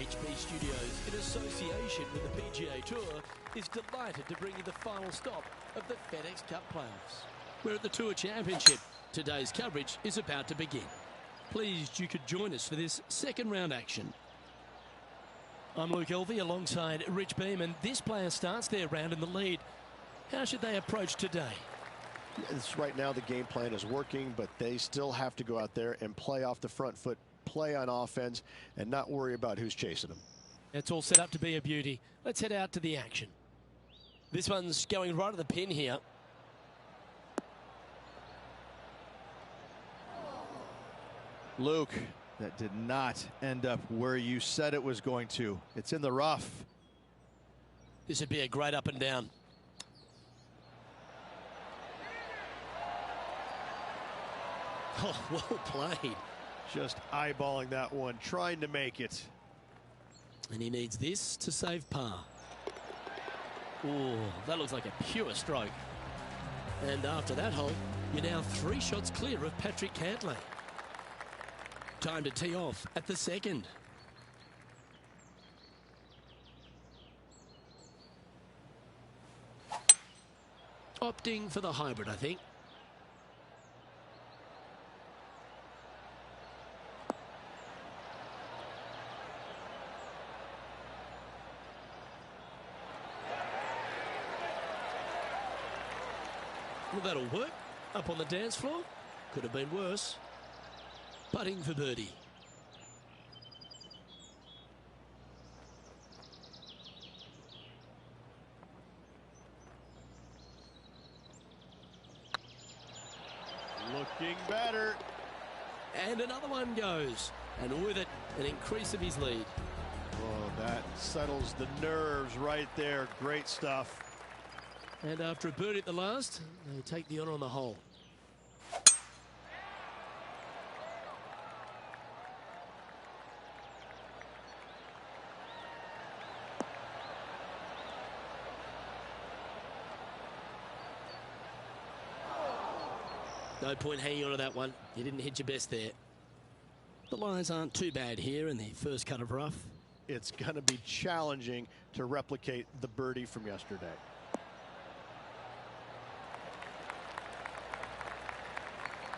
HB Studios, in association with the PGA Tour, is delighted to bring you the final stop of the FedEx Cup playoffs. We're at the Tour Championship. Today's coverage is about to begin. Pleased you could join us for this second round action. I'm Luke Elvey alongside Rich Beam, and this player starts their round in the lead. How should they approach today? It's right now the game plan is working, but they still have to go out there and play off the front foot, play on offense, and not worry about who's chasing them. It's all set up to be a beauty. Let's head out to the action. This one's going right at the pin here. Luke, that did not end up where you said it was going to. It's in the rough. This would be a great up and down. Oh, well played. Just eyeballing that one, trying to make it. And he needs this to save par. Oh, that looks like a pure stroke. And after that hole, you're now 3 shots clear of Patrick Cantlay. Time to tee off at the second. Opting for the hybrid, I think. Well, that'll work. Up on the dance floor. Could have been worse. Putting for birdie. Looking better. And another one goes. And with it, an increase of his lead. Oh, that settles the nerves right there. Great stuff. And after a birdie at the last, they take the honour on the hole. No point hanging on to that one. You didn't hit your best there. The lines aren't too bad here in the first cut of rough. It's going to be challenging to replicate the birdie from yesterday.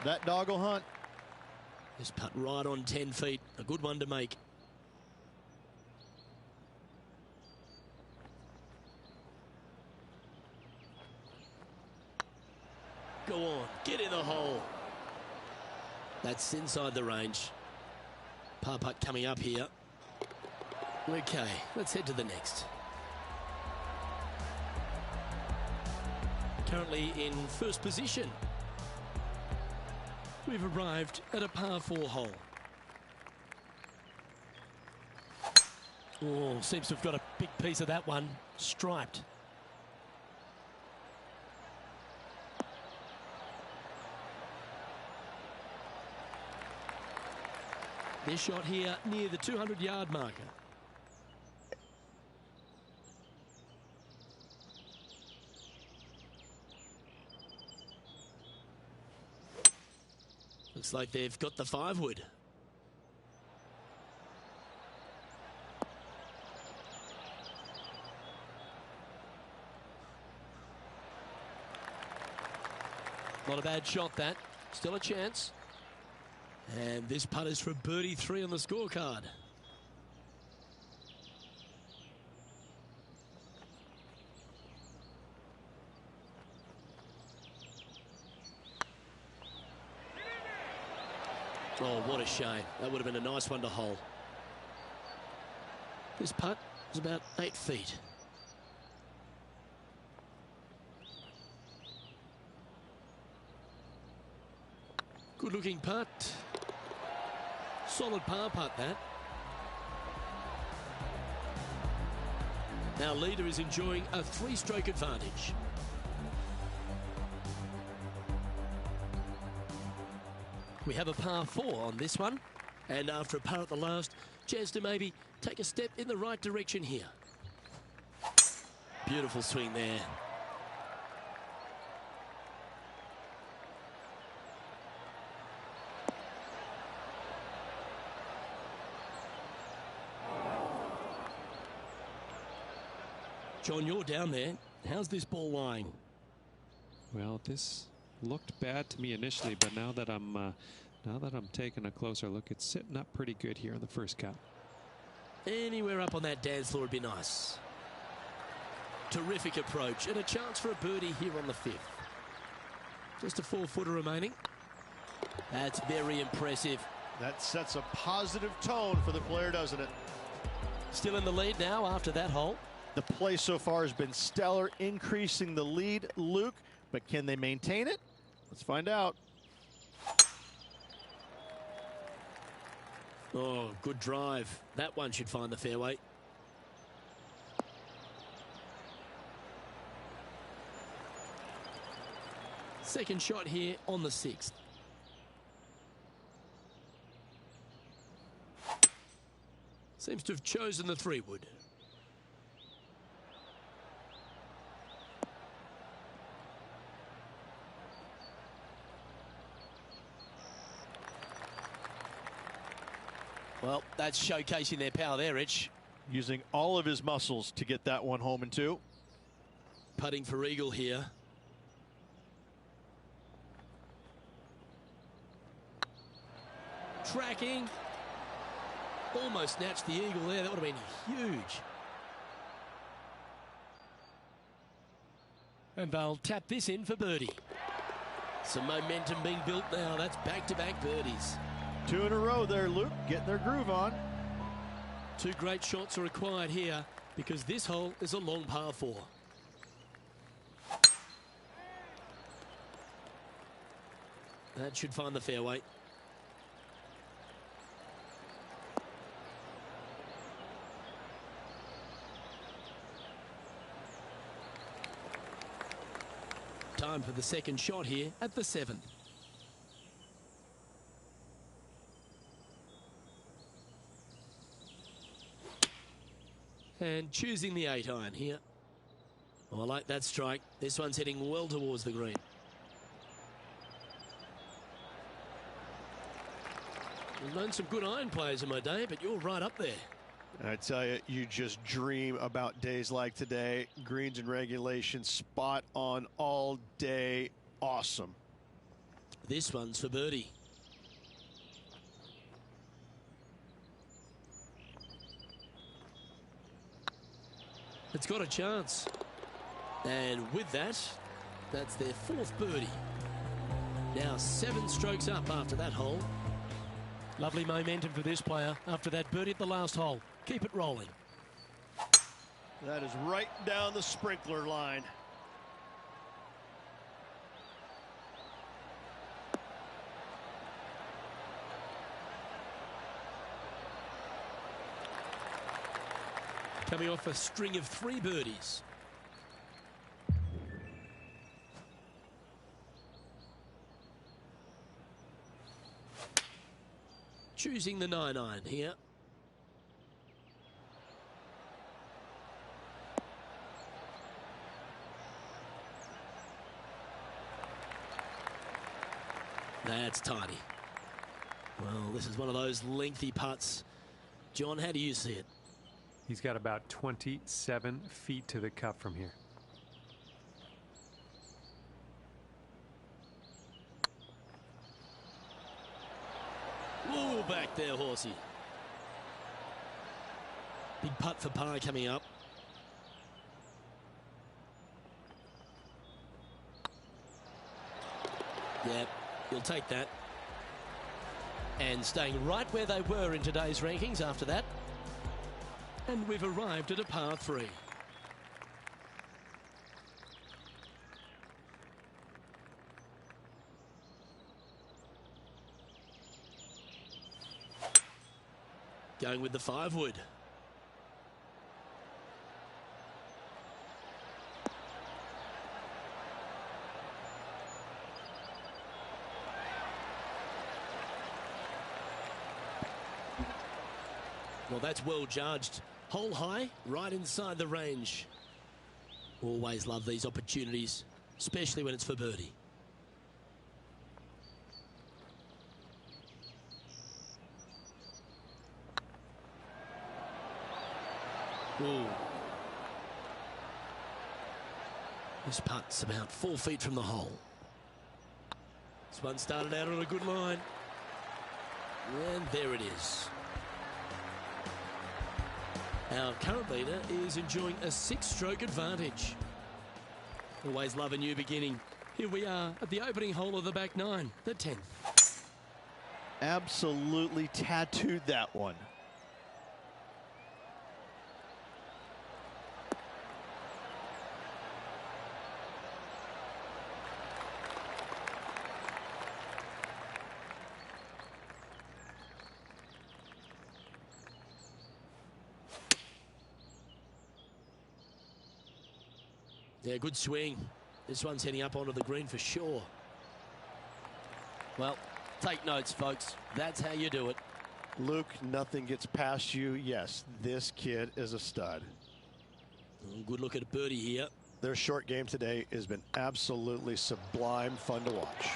That doggle hunt. This putt right on 10 feet. A good one to make. Go on, get in the hole. That's inside the range. Par putt coming up here. Okay, let's head to the next. Currently in first position. We've arrived at a par 4 hole. Oh, seems to have got a big piece of that one. Striped. This shot here near the 200-yard marker. Looks like they've got the 5-wood. Not a bad shot, that. Still a chance. And this putt is for birdie 3 on the scorecard. Oh, what a shame. That would have been a nice one to hole. This putt is about 8 feet. Good looking putt. Solid par putt, that. Our leader is enjoying a 3-stroke advantage. We have a par 4 on this one. And after a par at the last, chance to maybe take a step in the right direction here. Beautiful swing there. John, you're down there. How's this ball lying? Well, this looked bad to me initially, but now that I'm taking a closer look, it's sitting up pretty good here in the first cut. Anywhere up on that dance floor would be nice. Terrific approach and a chance for a birdie here on the 5th. Just a 4-footer remaining. That's very impressive. That sets a positive tone for the player, doesn't it? Still in the lead now after that hole. The play so far has been stellar, increasing the lead, Luke, but can they maintain it? Let's find out. Oh, good drive. That one should find the fairway. Second shot here on the 6th. Seems to have chosen the 3-wood. Well, that's showcasing their power there, Rich. Using all of his muscles to get that one home and 2. Putting for eagle here. Tracking. Almost snatched the eagle there. That would have been huge. And they'll tap this in for birdie. Some momentum being built now. That's back-to-back birdies. 2 in a row there, Luke, getting their groove on. 2 great shots are required here because this hole is a long par 4. That should find the fairway. Time for the second shot here at the 7th. And choosing the 8-iron here. Oh, I like that strike. This one's heading well towards the green. I've known some good iron players in my day, but you're right up there. I tell you, you just dream about days like today. Greens and regulation, spot on all day. Awesome. This one's for birdie. It's got a chance. And with that, that's their 4th birdie. Now 7 strokes up after that hole. Lovely momentum for this player after that birdie at the last hole. Keep it rolling. That is right down the sprinkler line. Coming off a string of 3 birdies. Choosing the 9-iron here. That's tidy. Well, this is one of those lengthy putts. John, how do you see it? He's got about 27 feet to the cup from here. Whoa, back there, horsey. Big putt for par coming up. Yep, you'll take that. And staying right where they were in today's rankings after that. And we've arrived at a par 3. Going with the 5-wood. Well, that's well judged. Hole high, right inside the range. Always love these opportunities, especially when it's for birdie. Ooh. This putt's about 4 feet from the hole. This one started out on a good line. And there it is. Our current leader is enjoying a 6-stroke advantage. Always love a new beginning. Here we are at the opening hole of the back nine, the 10th. Absolutely tattooed that one. Yeah, good swing. This one's heading up onto the green for sure. Well, take notes, folks. That's how you do it. Luke, nothing gets past you. Yes, this kid is a stud. Good look at a birdie here. Their short game today has been absolutely sublime fun to watch.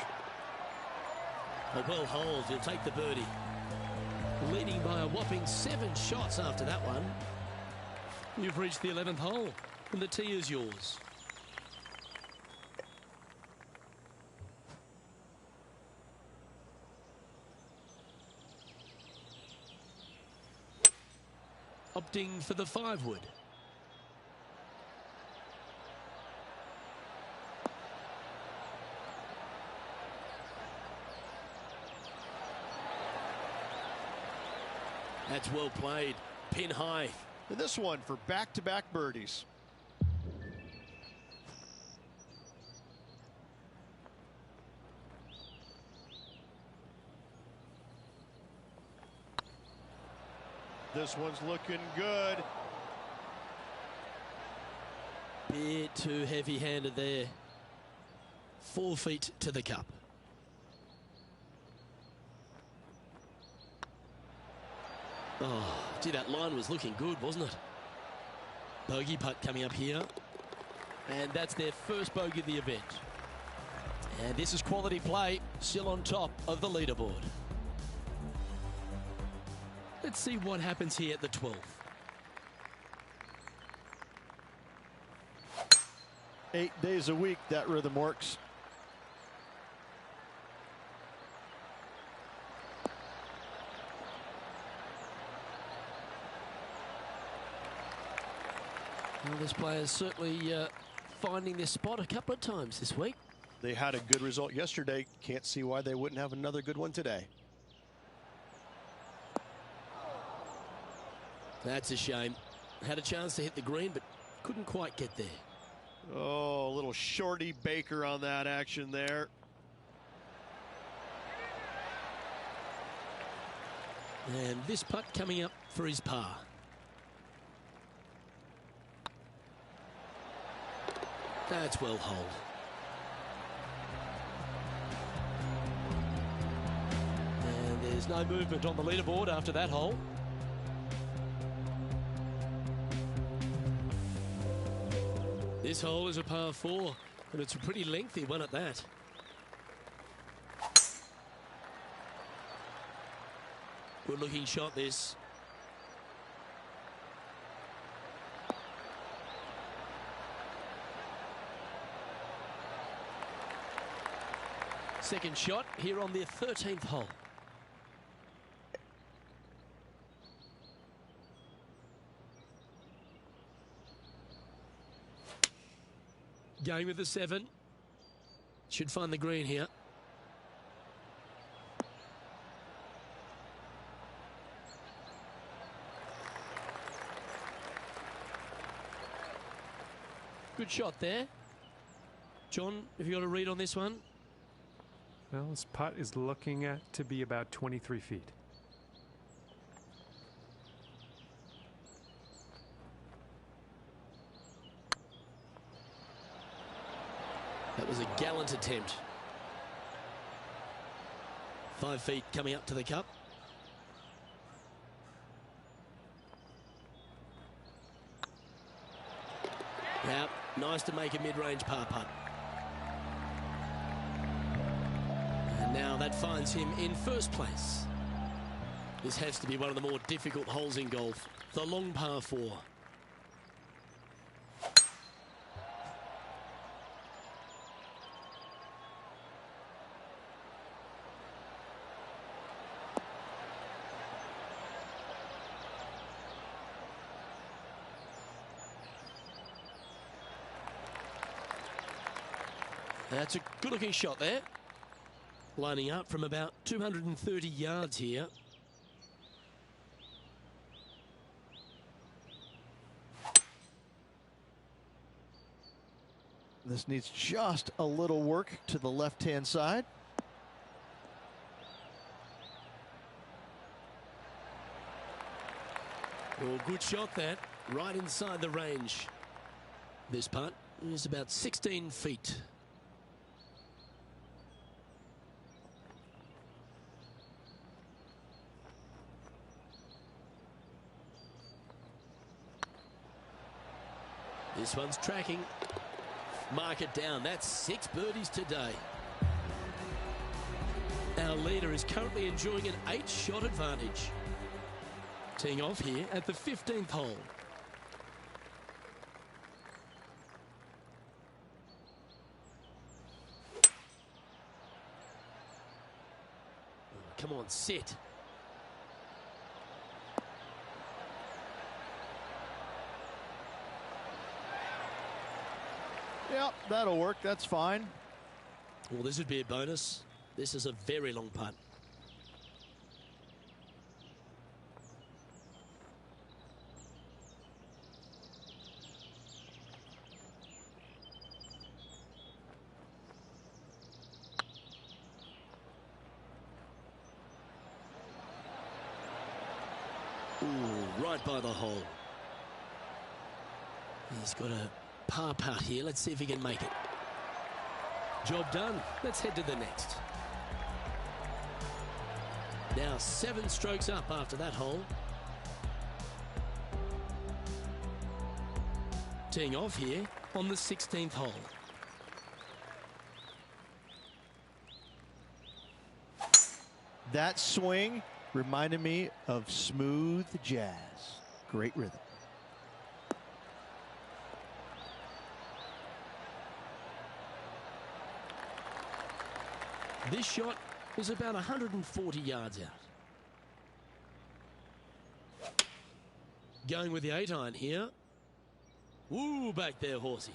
A well holed, he'll take the birdie. Leading by a whopping 7 shots after that one. You've reached the 11th hole, and the tee is yours. Opting for the 5-wood. That's well played. Pin high. And this one for back-to-back birdies. This one's looking good. Bit too heavy-handed there. 4 feet to the cup. Oh, gee, that line was looking good, wasn't it? Bogey putt coming up here. And that's their first bogey of the event. And this is quality play, still on top of the leaderboard. Let's see what happens here at the 12th. 8 days a week, that rhythm works. Well, this player is certainly finding their spot a couple of times this week. They had a good result yesterday. Can't see why they wouldn't have another good one today. That's a shame. Had a chance to hit the green, but couldn't quite get there. Oh, a little shorty Baker on that action there. And this putt coming up for his par. That's well holed. And there's no movement on the leaderboard after that hole. This hole is a par 4, and it's a pretty lengthy one at that. Good looking shot this. Second shot here on the 13th hole. Going with the 7. Should find the green here. Good shot there. John, have you got a read on this one? Well, this putt is looking at to be about 23 feet. That was a gallant attempt. 5 feet coming up to the cup. Now, nice to make a mid-range par putt. And now that finds him in first place. This has to be one of the more difficult holes in golf. The long par 4. That's a good-looking shot there. Lining up from about 230 yards here. This needs just a little work to the left-hand side. Oh, good shot that. Right inside the range. This putt is about 16 feet. This one's tracking. Mark it down. That's 6 birdies today. Our leader is currently enjoying an 8-shot advantage. Teeing off here at the 15th hole. Come on, sit. Yep, that'll work. That's fine. Well, this would be a bonus. This is a very long putt. Ooh, right by the hole. He's got a par putt here. Let's see if he can make it. Job done. Let's head to the next. Now 7 strokes up after that hole. Teeing off here on the 16th hole. That swing reminded me of smooth jazz. Great rhythm. This shot is about 140 yards out. Going with the 8-iron here. Woo, back there, horsey.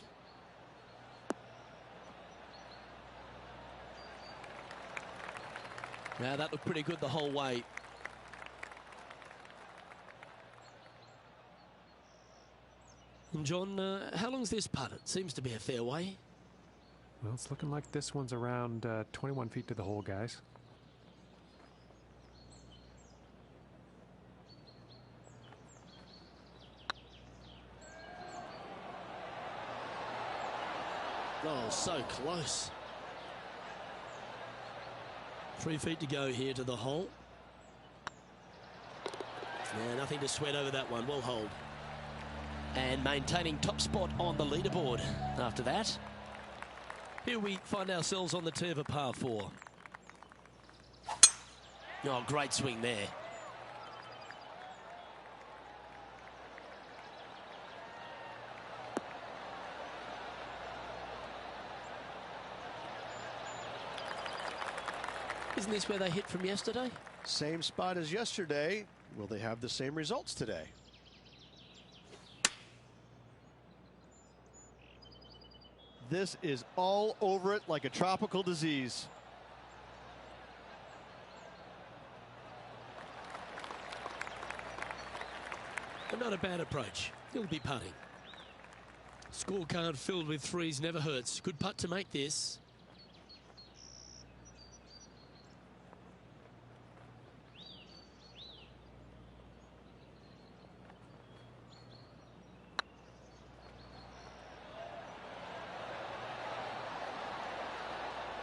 Now that looked pretty good the whole way. And John, how long's this putt? It seems to be a fair way. Well, it's looking like this one's around 21 feet to the hole, guys. Oh, so close. 3 feet to go here to the hole. Yeah, nothing to sweat over that one. We'll hold. And maintaining top spot on the leaderboard after that. Here we find ourselves on the tee of a par 4. Oh, great swing there. Isn't this where they hit from yesterday? Same spot as yesterday. Will they have the same results today? This is all over it like a tropical disease. But not a bad approach. He'll be putting. Scorecard filled with threes never hurts. Good putt to make this.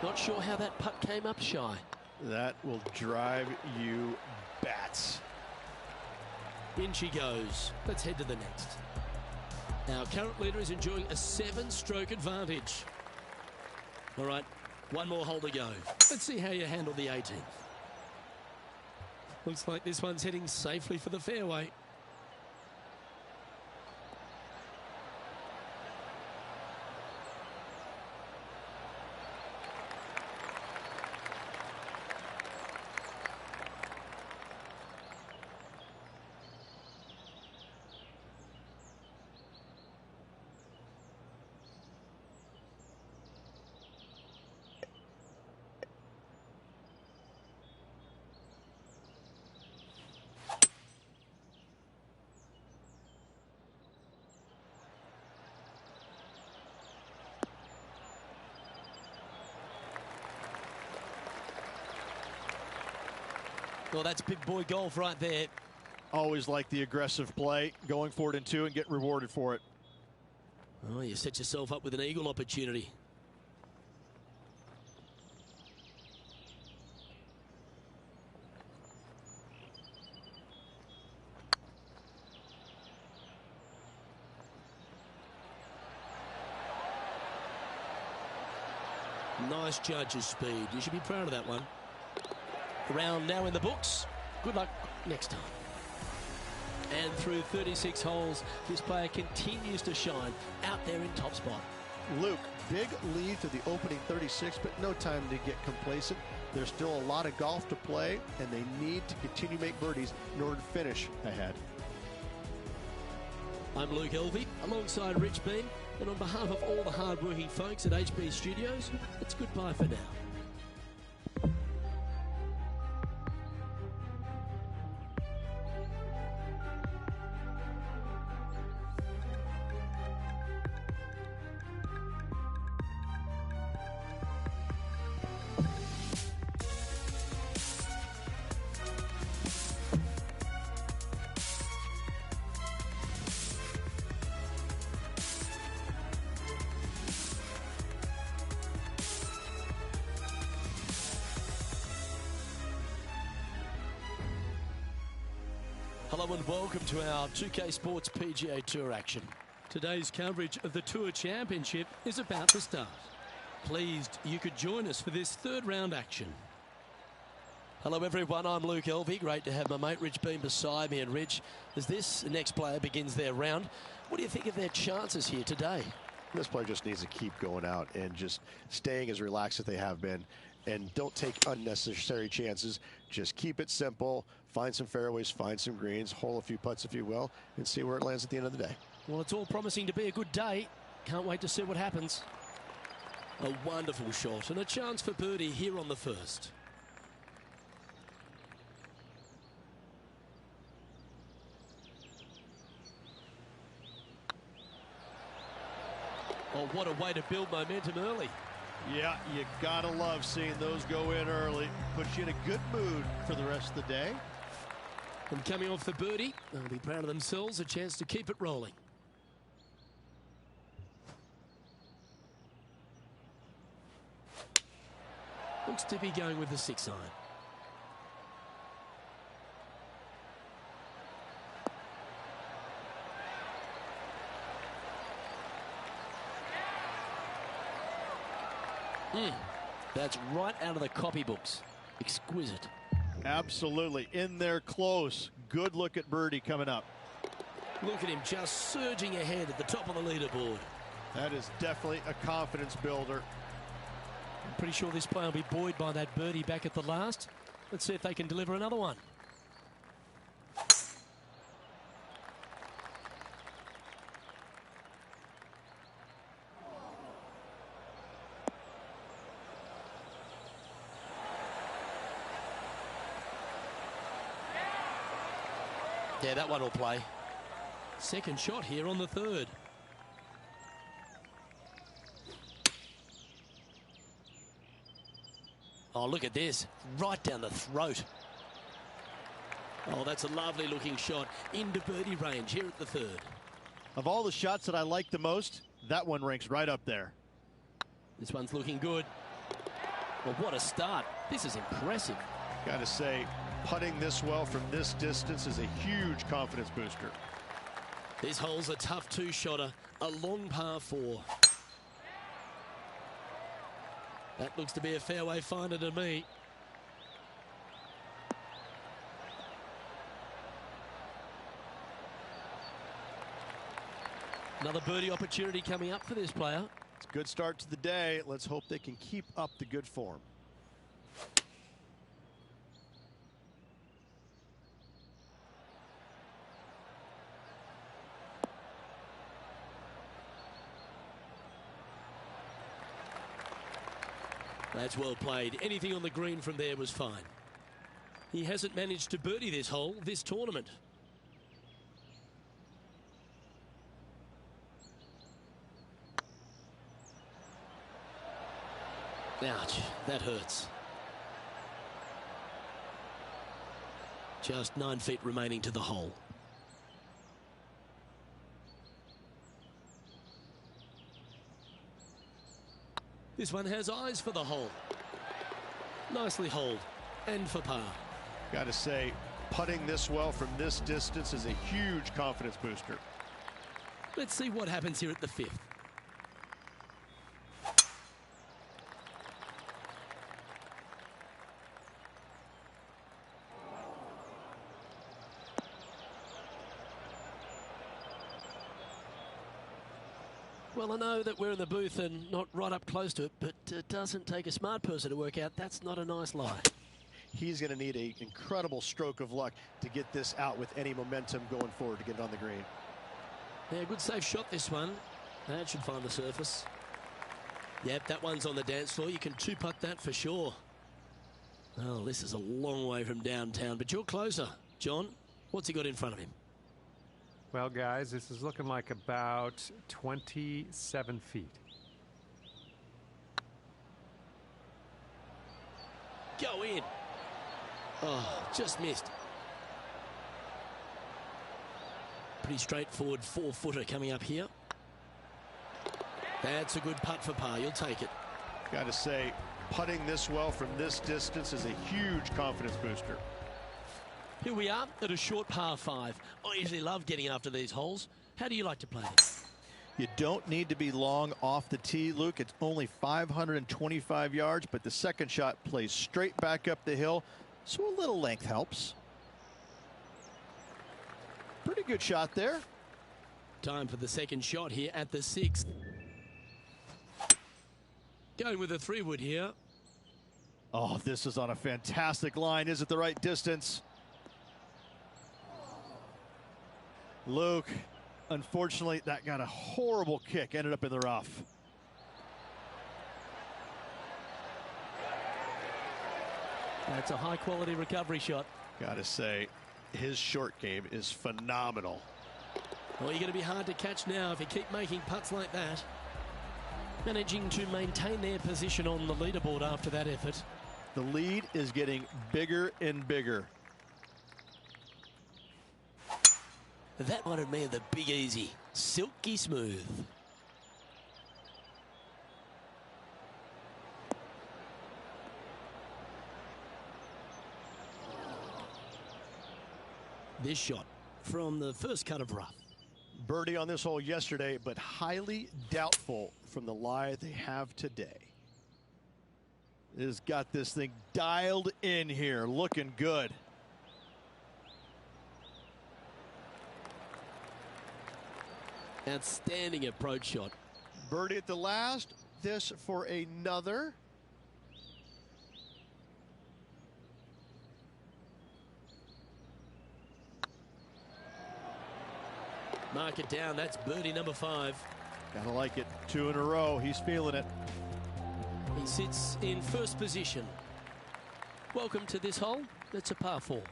Not sure how that putt came up shy. That will drive you bats. In she goes. Let's head to the next. Our current leader is enjoying a 7-stroke advantage. All right, one more hole to go. Let's see how you handle the 18th. Looks like this one's heading safely for the fairway. Well, that's big boy golf right there. Always like the aggressive play, going for it in 2 and getting rewarded for it. Oh, you set yourself up with an eagle opportunity. Nice judge's speed. You should be proud of that one. Round now in the books. Good luck next time. And through 36 holes, this player continues to shine out there in top spot. Luke, big lead to the opening 36, but no time to get complacent. There's still a lot of golf to play, and they need to continue to make birdies in order to finish ahead. I'm Luke Elvey, alongside Rich Bean, and on behalf of all the hard-working folks at HB Studios, it's goodbye for now. Hello and welcome to our 2K Sports PGA Tour action. Today's coverage of the Tour Championship is about to start. Pleased you could join us for this third round action. Hello everyone, I'm Luke Elvey. Great to have my mate Rich Bean beside me. And Rich, as this next player begins their round, what do you think of their chances here today? This player just needs to keep going out and just staying as relaxed as they have been. And don't take unnecessary chances. Just keep it simple. Find some fairways, find some greens, hole a few putts if you will, and see where it lands at the end of the day. Well, it's all promising to be a good day. Can't wait to see what happens. A wonderful shot and a chance for birdie here on the first. Oh, what a way to build momentum early. Yeah, you gotta love seeing those go in early. Puts you in a good mood for the rest of the day. And coming off the birdie, they'll be proud of themselves, a chance to keep it rolling. Looks to be going with the 6-iron. That's right out of the copybooks. Exquisite. Absolutely. In there close. Good look at birdie coming up. Look at him just surging ahead at the top of the leaderboard. That is definitely a confidence builder. I'm pretty sure this player will be buoyed by that birdie back at the last. Let's see if they can deliver another one. Yeah, that one will play. Second shot here on the third. Oh, look at this. Right down the throat. Oh, that's a lovely looking shot into birdie range here at the third. Of all the shots that I like the most, that one ranks right up there. This one's looking good. Well, what a start. This is impressive. Gotta say, putting this well from this distance is a huge confidence booster. This hole's a tough two-shotter, a long par 4. That looks to be a fairway finder to me. Another birdie opportunity coming up for this player. It's a good start to the day. Let's hope they can keep up the good form. That's well played. Anything on the green from there was fine. He hasn't managed to birdie this hole this tournament. Ouch, that hurts. Just 9 feet remaining to the hole. This one has eyes for the hole. Nicely holed and for par. Got to say, putting this well from this distance is a huge confidence booster. Let's see what happens here at the 5th. Well, I know that we're in the booth and not right up close to it, but it doesn't take a smart person to work out that's not a nice lie. He's going to need an incredible stroke of luck to get this out with any momentum going forward to get it on the green. Yeah, good safe shot this one. That should find the surface. Yep, that one's on the dance floor. You can two-putt that for sure. Well, this is a long way from downtown, but you're closer. John, what's he got in front of him? Well, guys, this is looking like about 27 feet. Go in. Oh, just missed. Pretty straightforward 4-footer coming up here. That's a good putt for par. You'll take it. Got to say, putting this well from this distance is a huge confidence booster. Here we are at a short par 5. I usually love getting after these holes. How do you like to play? You don't need to be long off the tee, Luke. It's only 525 yards, but the second shot plays straight back up the hill, so a little length helps. Pretty good shot there. Time for the second shot here at the 6th. Going with a 3-wood here. Oh, this is on a fantastic line. Is it the right distance? Luke, unfortunately, that got a horrible kick. Ended up in the rough. That's a high-quality recovery shot. Got to say, his short game is phenomenal. Well, you're going to be hard to catch now if you keep making putts like that. Managing to maintain their position on the leaderboard after that effort. The lead is getting bigger and bigger. That one had me the Big Easy. Silky smooth. This shot from the first cut of rough. Birdie on this hole yesterday, but highly doubtful from the lie they have today. Has got this thing dialed in here, looking good. Outstanding approach shot. Birdie at the last. This for another. Mark it down. That's birdie number 5. Gotta like it. 2 in a row. He's feeling it. He sits in first position. Welcome to this hole. That's a par 4.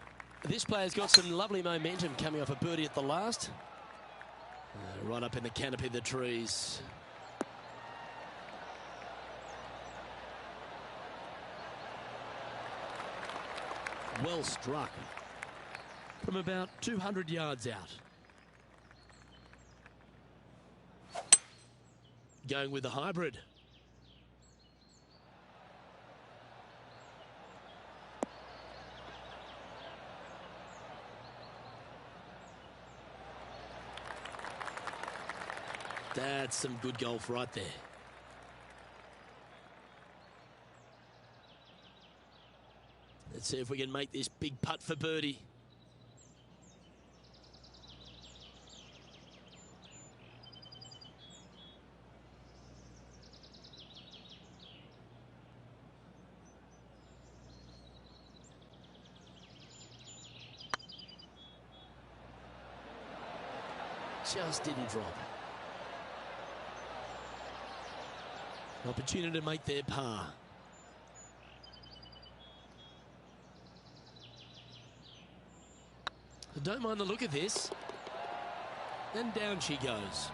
This player's got some lovely momentum coming off a birdie at the last. Right up in the canopy of the trees. Well struck. From about 200 yards out. Going with the hybrid. That's some good golf right there. Let's see if we can make this big putt for birdie. Just didn't drop. Opportunity to make their par. So don't mind the look of this. And down she goes.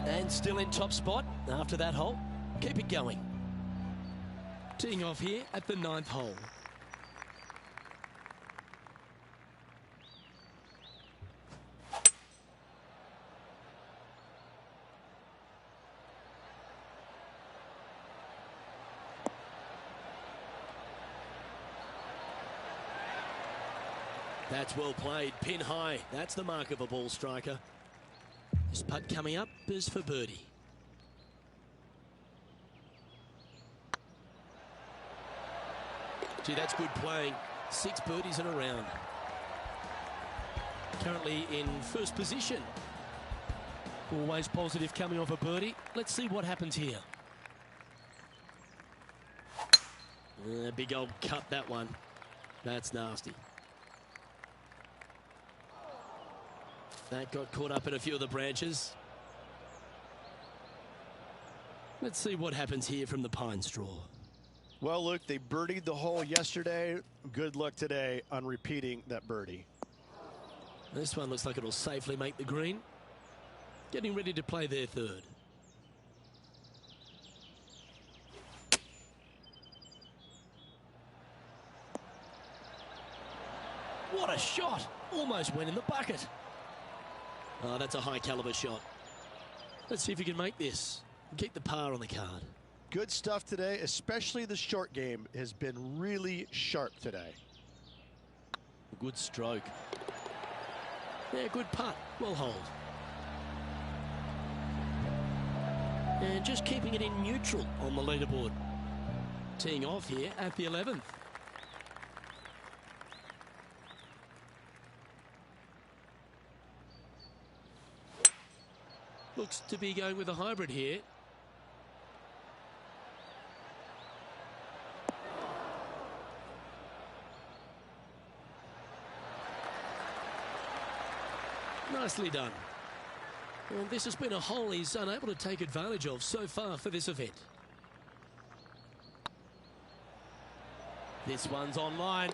And still in top spot after that hole. Keep it going. Teeing off here at the 9th hole. That's well played, pin high. That's the mark of a ball striker. This putt coming up is for birdie. Gee, that's good playing. 6 birdies in a round. Currently in first position. Always positive coming off a birdie. Let's see what happens here. Big old cut, that one. That's nasty. That got caught up in a few of the branches. Let's see what happens here from the pine straw. Well, Luke, they birdied the hole yesterday. Good luck today on repeating that birdie. This one looks like it'll safely make the green. Getting ready to play their third. What a shot! Almost went in the bucket. Oh, that's a high caliber shot. Let's see if he can make this and keep the par on the card. Good stuff today, especially the short game has been really sharp today. Good stroke. Yeah, good putt. Well hold. And just keeping it in neutral on the leaderboard. Teeing off here at the 11th. Looks to be going with a hybrid here. Nicely done. And this has been a hole he's unable to take advantage of so far for this event. This one's online.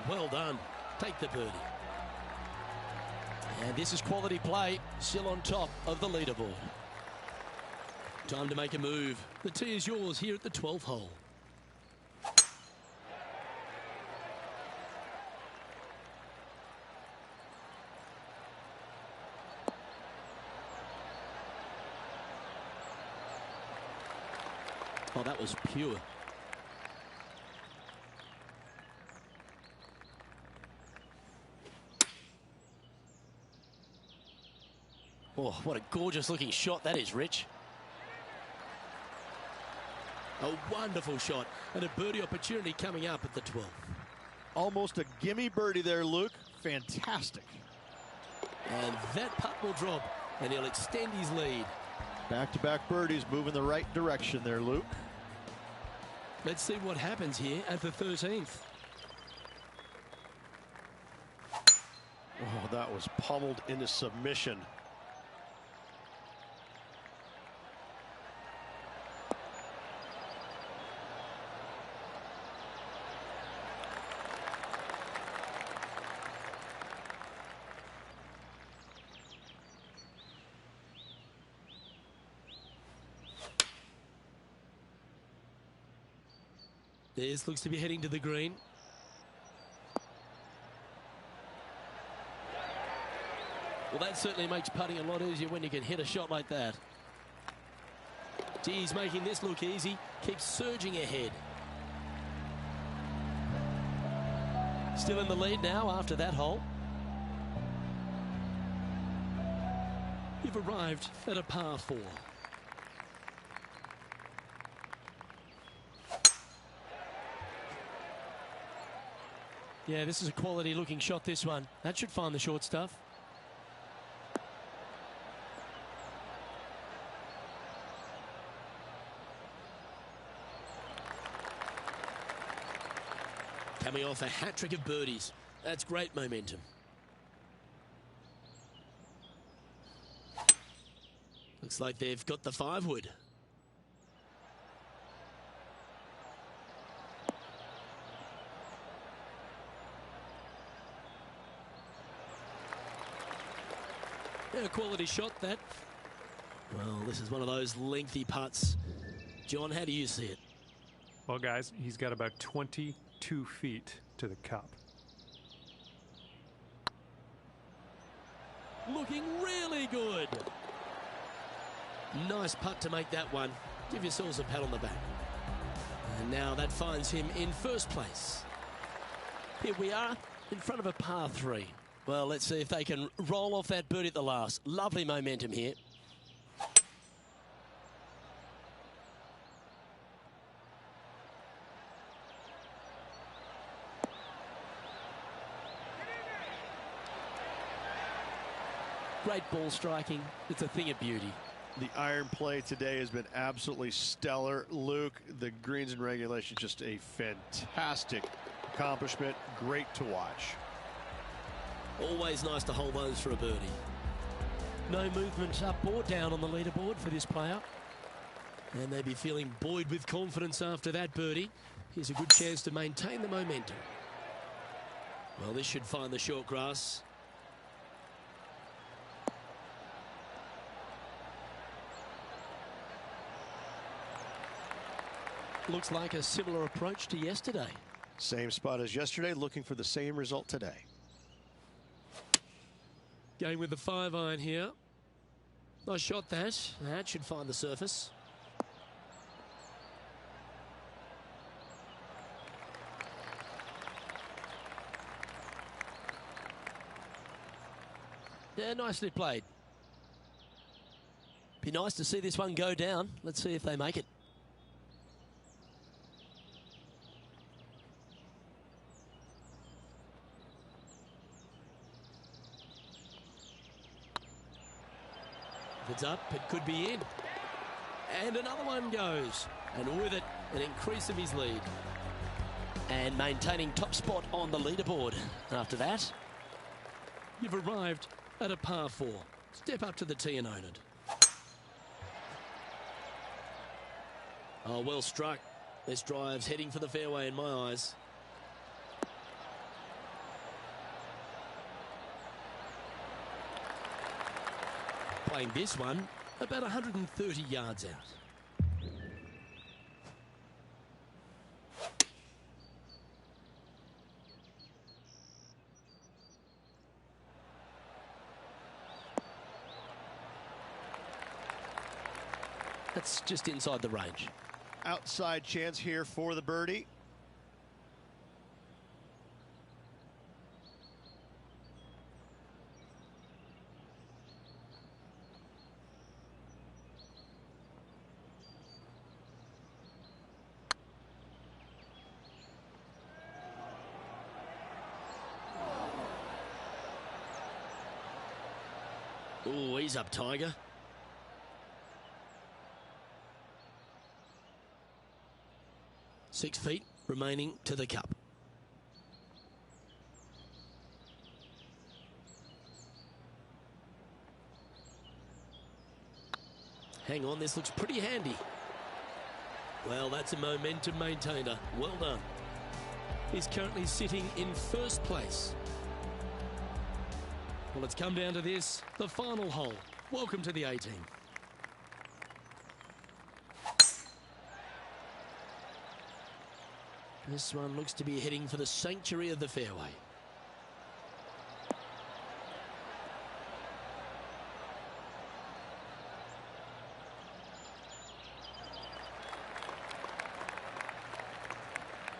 Well done. Take the birdie. And this is quality play, still on top of the leaderboard. Time to make a move. The tee is yours here at the 12th hole. Oh, that was pure. Oh, what a gorgeous looking shot that is, Rich. A wonderful shot and a birdie opportunity coming up at the 12th. Almost a gimme birdie there, Luke. Fantastic. And that putt will drop and he'll extend his lead. Back-to-back birdies moving the right direction there, Luke. Let's see what happens here at the 13th. Oh, that was pummeled into submission. This looks to be heading to the green. Well, that certainly makes putting a lot easier when you can hit a shot like that. Gee, he's making this look easy. Keeps surging ahead. Still in the lead now after that hole. You've arrived at a par 4. Yeah, this is a quality looking shot, this one. That should find the short stuff. Coming off a hat-trick of birdies. That's great momentum. Looks like they've got the 5-wood. Yeah, a quality shot, that. Well, this is one of those lengthy putts. John, how do you see it? Well, guys, he's got about 22 feet to the cup. Looking really good. Nice putt to make that one. Give yourselves a pat on the back. And now that finds him in first place. Here we are in front of a par 3. Well, let's see if they can roll off that birdie at the last. Lovely momentum here. Great ball striking. It's a thing of beauty. The iron play today has been absolutely stellar. Luke, the greens and regulation, just a fantastic accomplishment. Great to watch. Always nice to hold those for a birdie. No movement up or down on the leaderboard for this player. And they'd be feeling buoyed with confidence after that birdie. Here's a good chance to maintain the momentum. Well, this should find the short grass. Looks like a similar approach to yesterday. Same spot as yesterday, looking for the same result today. Going with the 5-iron here. Nice shot that. That should find the surface. Yeah, nicely played. Be nice to see this one go down. Let's see if they make it. If it's up, it could be in. And another one goes. And with it, an increase of his lead. And maintaining top spot on the leaderboard. After that, you've arrived at a par 4. Step up to the tee and own it. Oh, well struck. This drive's heading for the fairway in my eyes. Playing this one about 130 yards out. That's just inside the range. Outside chance here for the birdie. Oh, he's up, Tiger. Six feet remaining to the cup. Hang on, this looks pretty handy. Well, that's a momentum maintainer. Well done. He's currently sitting in first place. Well, it's come down to this, the final hole. Welcome to the 18. This one looks to be heading for the sanctuary of the fairway.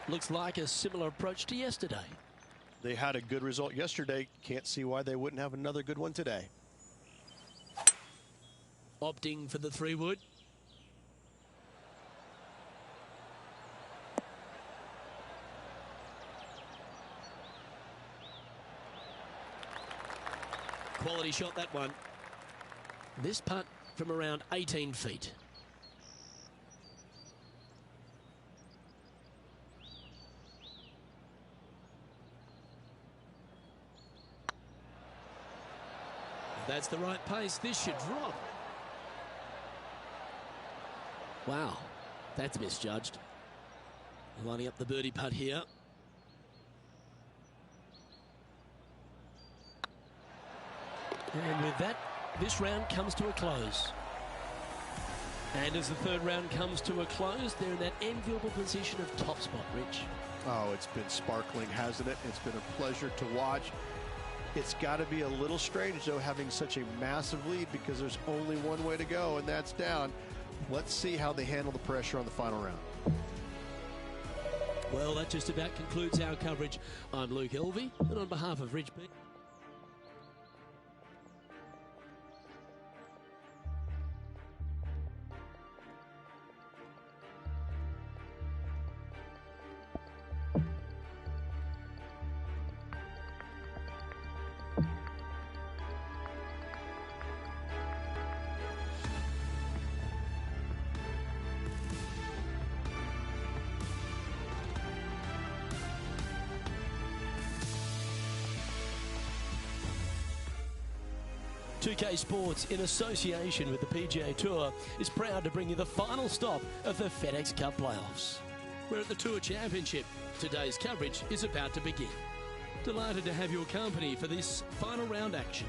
Looks like a similar approach to yesterday. They had a good result yesterday. Can't see why they wouldn't have another good one today. Opting for the 3-wood. Quality shot, that one. This putt from around 18 feet. If that's the right pace, this should drop. Wow, that's misjudged. Lining up the birdie putt here. And with that, this round comes to a close. And as the third round comes to a close, they're in that enviable position of top spot, Rich. Oh, it's been sparkling, hasn't it? It's been a pleasure to watch. It's got to be a little strange, though, having such a massive lead because there's only one way to go, and that's down. Let's see how they handle the pressure on the final round. Well, that just about concludes our coverage. I'm Luke Elvey, and on behalf of Rich B. UK Sports, in association with the PGA Tour, is proud to bring you the final stop of the FedEx Cup playoffs. We're at the Tour Championship. Today's coverage is about to begin. Delighted to have your company for this final round action.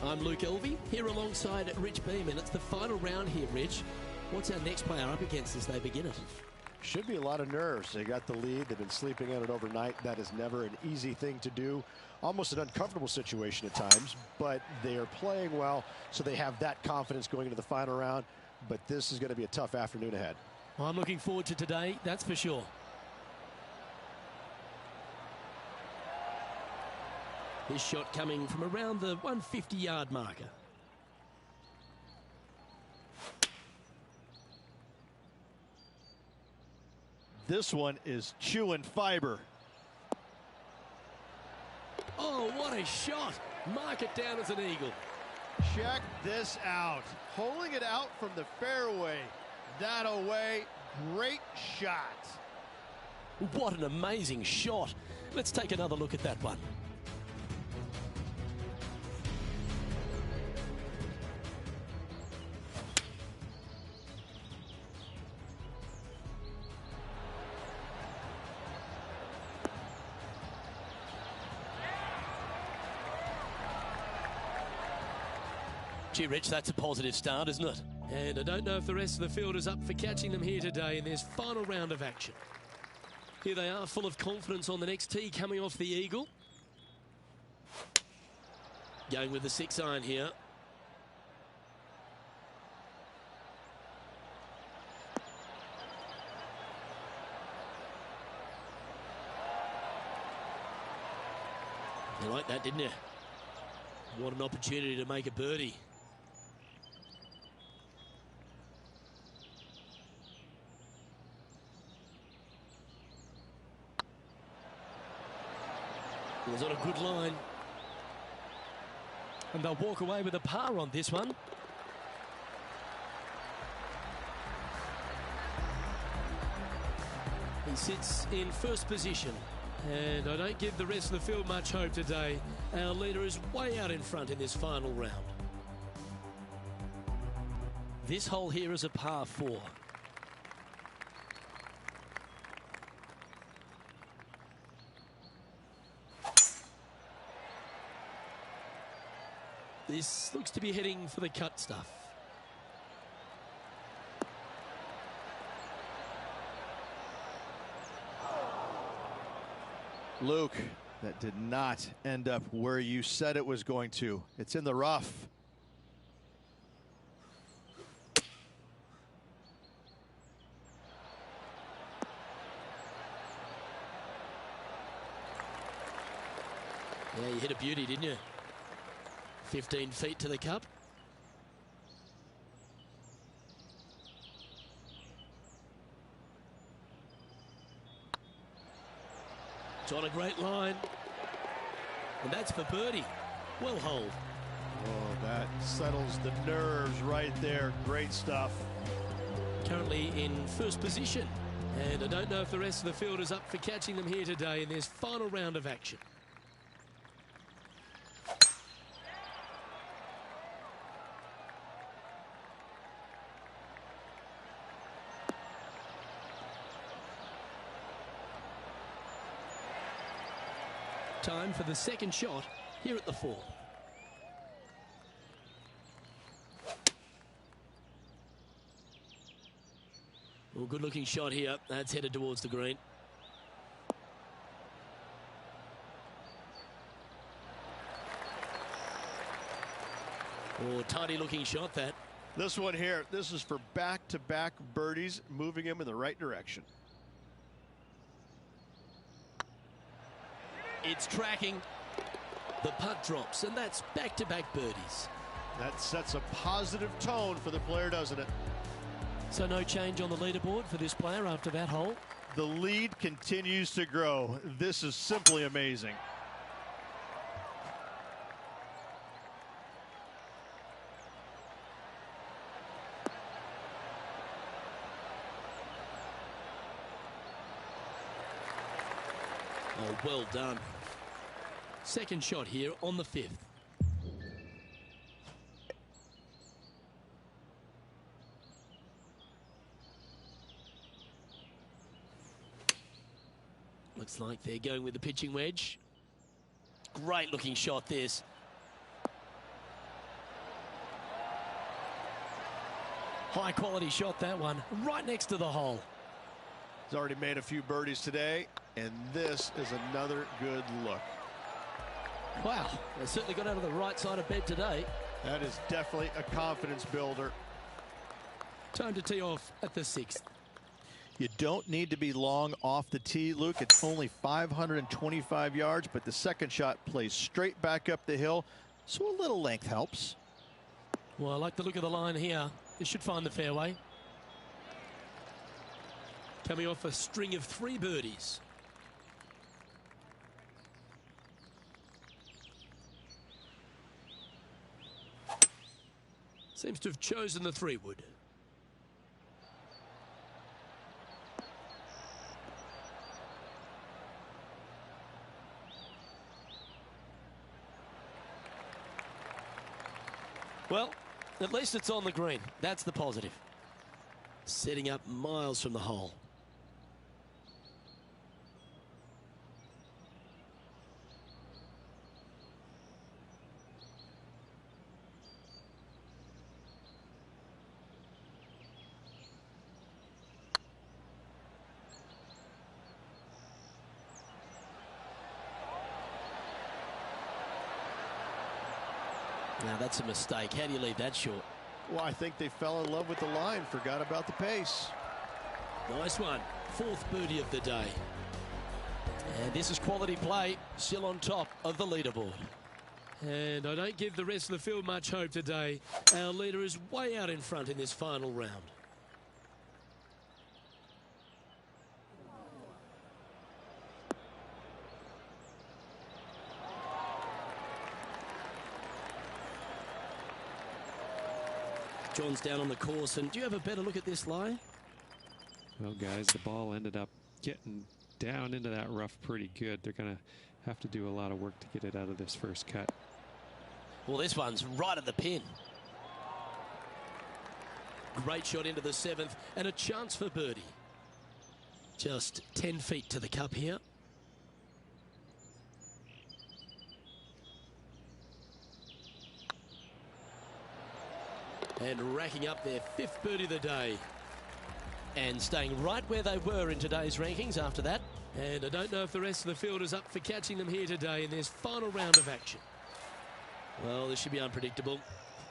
I'm Luke Elvey, here alongside Rich Beeman. It's the final round here, Rich. What's our next player up against as they begin it? Should be a lot of nerves. They got the lead. They've been sleeping on it overnight. That is never an easy thing to do. Almost an uncomfortable situation at times, but they are playing well, so they have that confidence going into the final round. But this is going to be a tough afternoon ahead. Well, I'm looking forward to today, that's for sure. His shot coming from around the 150-yard marker. This one is chewing fiber. Oh, what a shot. Mark it down as an eagle. Check this out. Holding it out from the fairway. That away. Great shot. What an amazing shot. Let's take another look at that one. Gee, Rich, that's a positive start, isn't it? And I don't know if the rest of the field is up for catching them here today in this final round of action. Here they are, full of confidence on the next tee, coming off the eagle. Going with the 6-iron here. You like that, didn't you? What an opportunity to make a birdie. It was on a good line. And they'll walk away with a par on this one. He sits in first position. And I don't give the rest of the field much hope today. Our leader is way out in front in this final round. This hole here is a par 4. This looks to be heading for the cut stuff. Luke, that did not end up where you said it was going to. It's in the rough. Yeah, you hit a beauty, didn't you? 15 feet to the cup. It's on a great line. And that's for birdie. Well holed. Oh, that settles the nerves right there. Great stuff. Currently in first position. And I don't know if the rest of the field is up for catching them here today in this final round of action. Time for the second shot here at the 4. Well, good-looking shot here. That's headed towards the green. Oh, tidy-looking shot, that. This one here, this is for back-to-back birdies, moving him in the right direction. It's tracking. The putt drops, and that's back-to-back birdies. That sets a positive tone for the player, doesn't it? So no change on the leaderboard for this player after that hole? The lead continues to grow. This is simply amazing. Oh, well done. Second shot here on the 5th. Looks like they're going with the pitching wedge. Great looking shot, this. High quality shot, that one. Right next to the hole. He's already made a few birdies today, and this is another good look. Wow, they certainly got out of the right side of bed today. That is definitely a confidence builder. Time to tee off at the 6th. You don't need to be long off the tee, Luke. It's only 525 yards, but the second shot plays straight back up the hill, so a little length helps. Well, I like the look of the line here. It should find the fairway. Coming off a string of 3 birdies. Seems to have chosen the 3-wood. Well, at least it's on the green. That's the positive. Setting up miles from the hole. Now that's a mistake. How do you leave that short? Well, I think they fell in love with the line, forgot about the pace. Nice one. 4th birdie of the day. And this is quality play, still on top of the leaderboard. And I don't give the rest of the field much hope today. Our leader is way out in front in this final round. John's down on the course, and do you have a better look at this lie? Well, guys, the ball ended up getting down into that rough pretty good. They're going to have to do a lot of work to get it out of this first cut. Well, this one's right at the pin. Great shot into the 7th, and a chance for birdie. Just 10 feet to the cup here. And racking up their 5th birdie of the day. And staying right where they were in today's rankings after that. And I don't know if the rest of the field is up for catching them here today in this final round of action. Well, this should be unpredictable.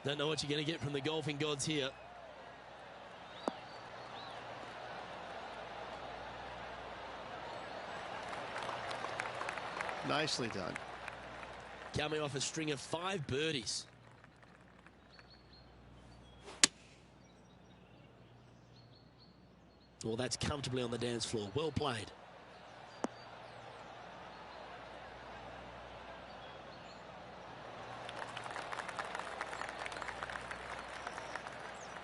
Don't know what you're going to get from the golfing gods here. Nicely done. Coming off a string of 5 birdies. Well, that's comfortably on the dance floor. Well played.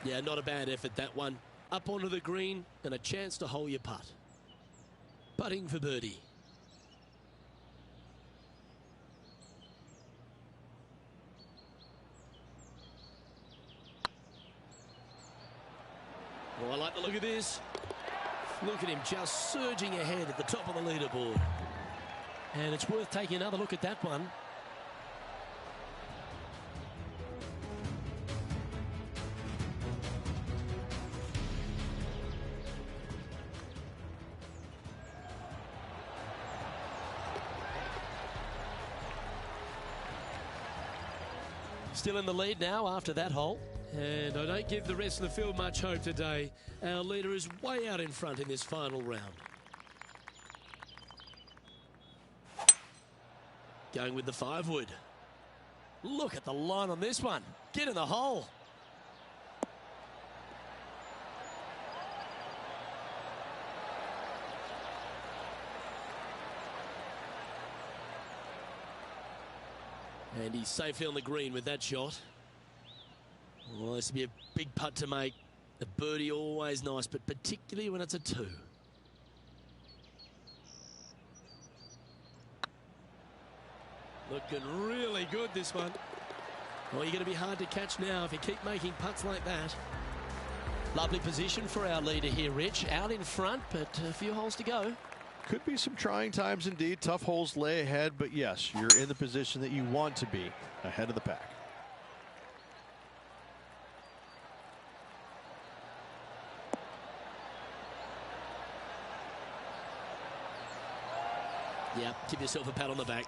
Yeah, not a bad effort, that one. Up onto the green and a chance to hole your putt. Putting for birdie. Oh, I like the look of this. Look at him just surging ahead at the top of the leaderboard. And it's worth taking another look at that one. Still in the lead now after that hole. And I don't give the rest of the field much hope today. Our leader is way out in front in this final round. Going with the 5-wood. Look at the line on this one. Get in the hole. And he's safely on the green with that shot. Well, this will be a big putt to make. A birdie always nice, but particularly when it's a 2. Looking really good, this one. Well, you're going to be hard to catch now if you keep making putts like that. Lovely position for our leader here, Rich. Out in front, but a few holes to go. Could be some trying times indeed. Tough holes lay ahead, but yes, you're in the position that you want to be, ahead of the pack. Yeah, give yourself a pat on the back.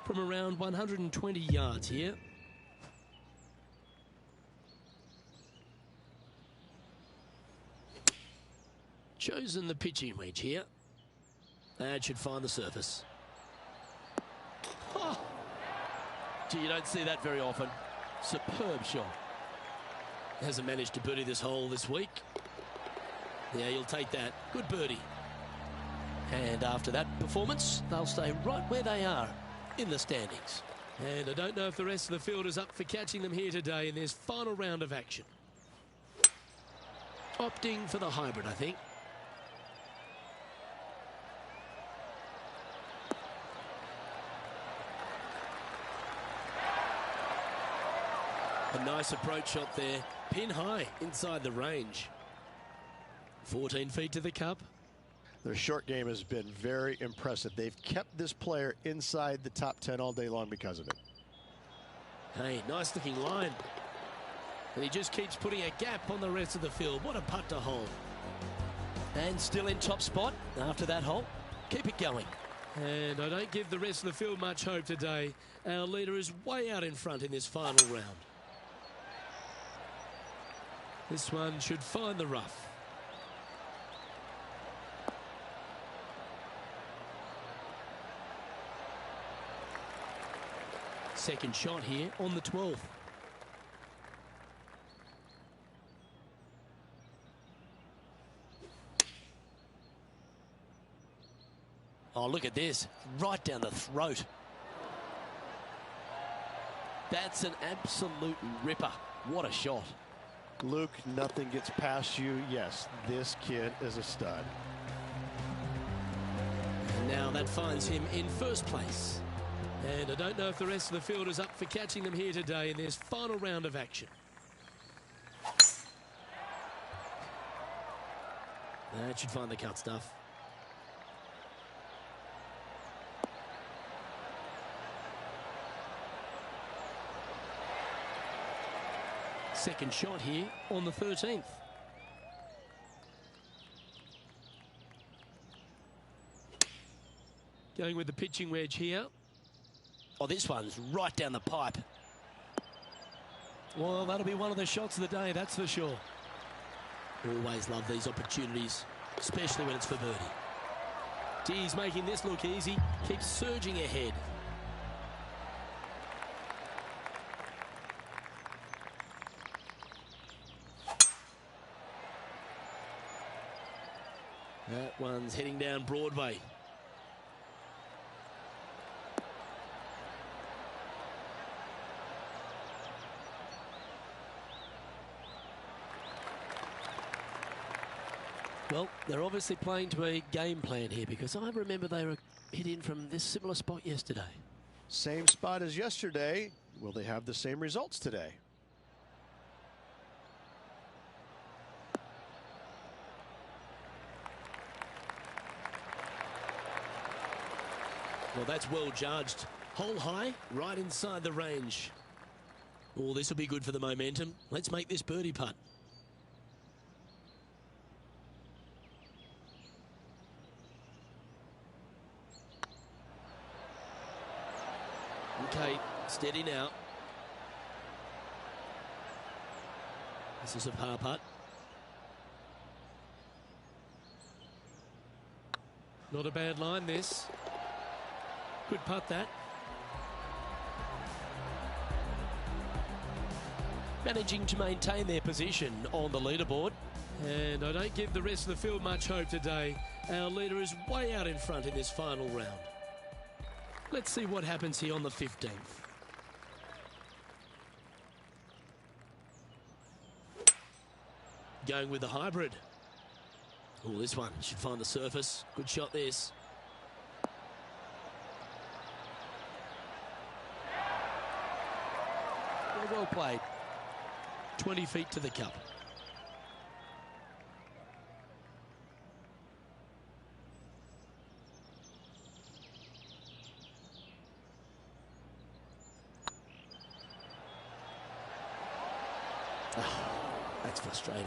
From around 120 yards here. Chosen the pitching wedge here. That should find the surface. Oh. Gee, you don't see that very often. Superb shot. Hasn't managed to birdie this hole this week. Yeah, you'll take that. Good birdie. And after that performance, they'll stay right where they are in the standings. And I don't know if the rest of the field is up for catching them here today in this final round of action. Opting for the hybrid, I think. A nice approach shot there. Pin high inside the range. 14 feet to the cup. Their short game has been very impressive. They've kept this player inside the top 10 all day long because of it. Hey, nice looking line. And he just keeps putting a gap on the rest of the field. What a putt to hole. And still in top spot after that hole. Keep it going. And I don't give the rest of the field much hope today. Our leader is way out in front in this final round. This one should find the rough. Second shot here on the 12th. Oh, look at this. Right down the throat. That's an absolute ripper. What a shot. Luke, nothing gets past you. Yes, this kid is a stud. And now that finds him in first place. And I don't know if the rest of the field is up for catching them here today in this final round of action. That should find the cut stuff. Second shot here on the 13th. Going with the pitching wedge here. Oh, this one's right down the pipe. Well, that'll be one of the shots of the day, that's for sure. Always love these opportunities, especially when it's for birdie. Gee, he's making this look easy. Keeps surging ahead. That one's heading down Broadway. Well, they're obviously playing to a game plan here, because I remember they were hit in from this similar spot yesterday. Same spot as yesterday. Will they have the same results today? Well, that's well judged. Hole high, right inside the range. Oh, this will be good for the momentum. Let's make this birdie putt. Okay, steady now. This is a par putt. Not a bad line, this. Good putt, that. Managing to maintain their position on the leaderboard. And I don't give the rest of the field much hope today. Our leader is way out in front in this final round. Let's see what happens here on the 15th. Going with the hybrid. Oh, this one should find the surface. Good shot, this. Well played. 20 feet to the cup. Oh, that's frustrating.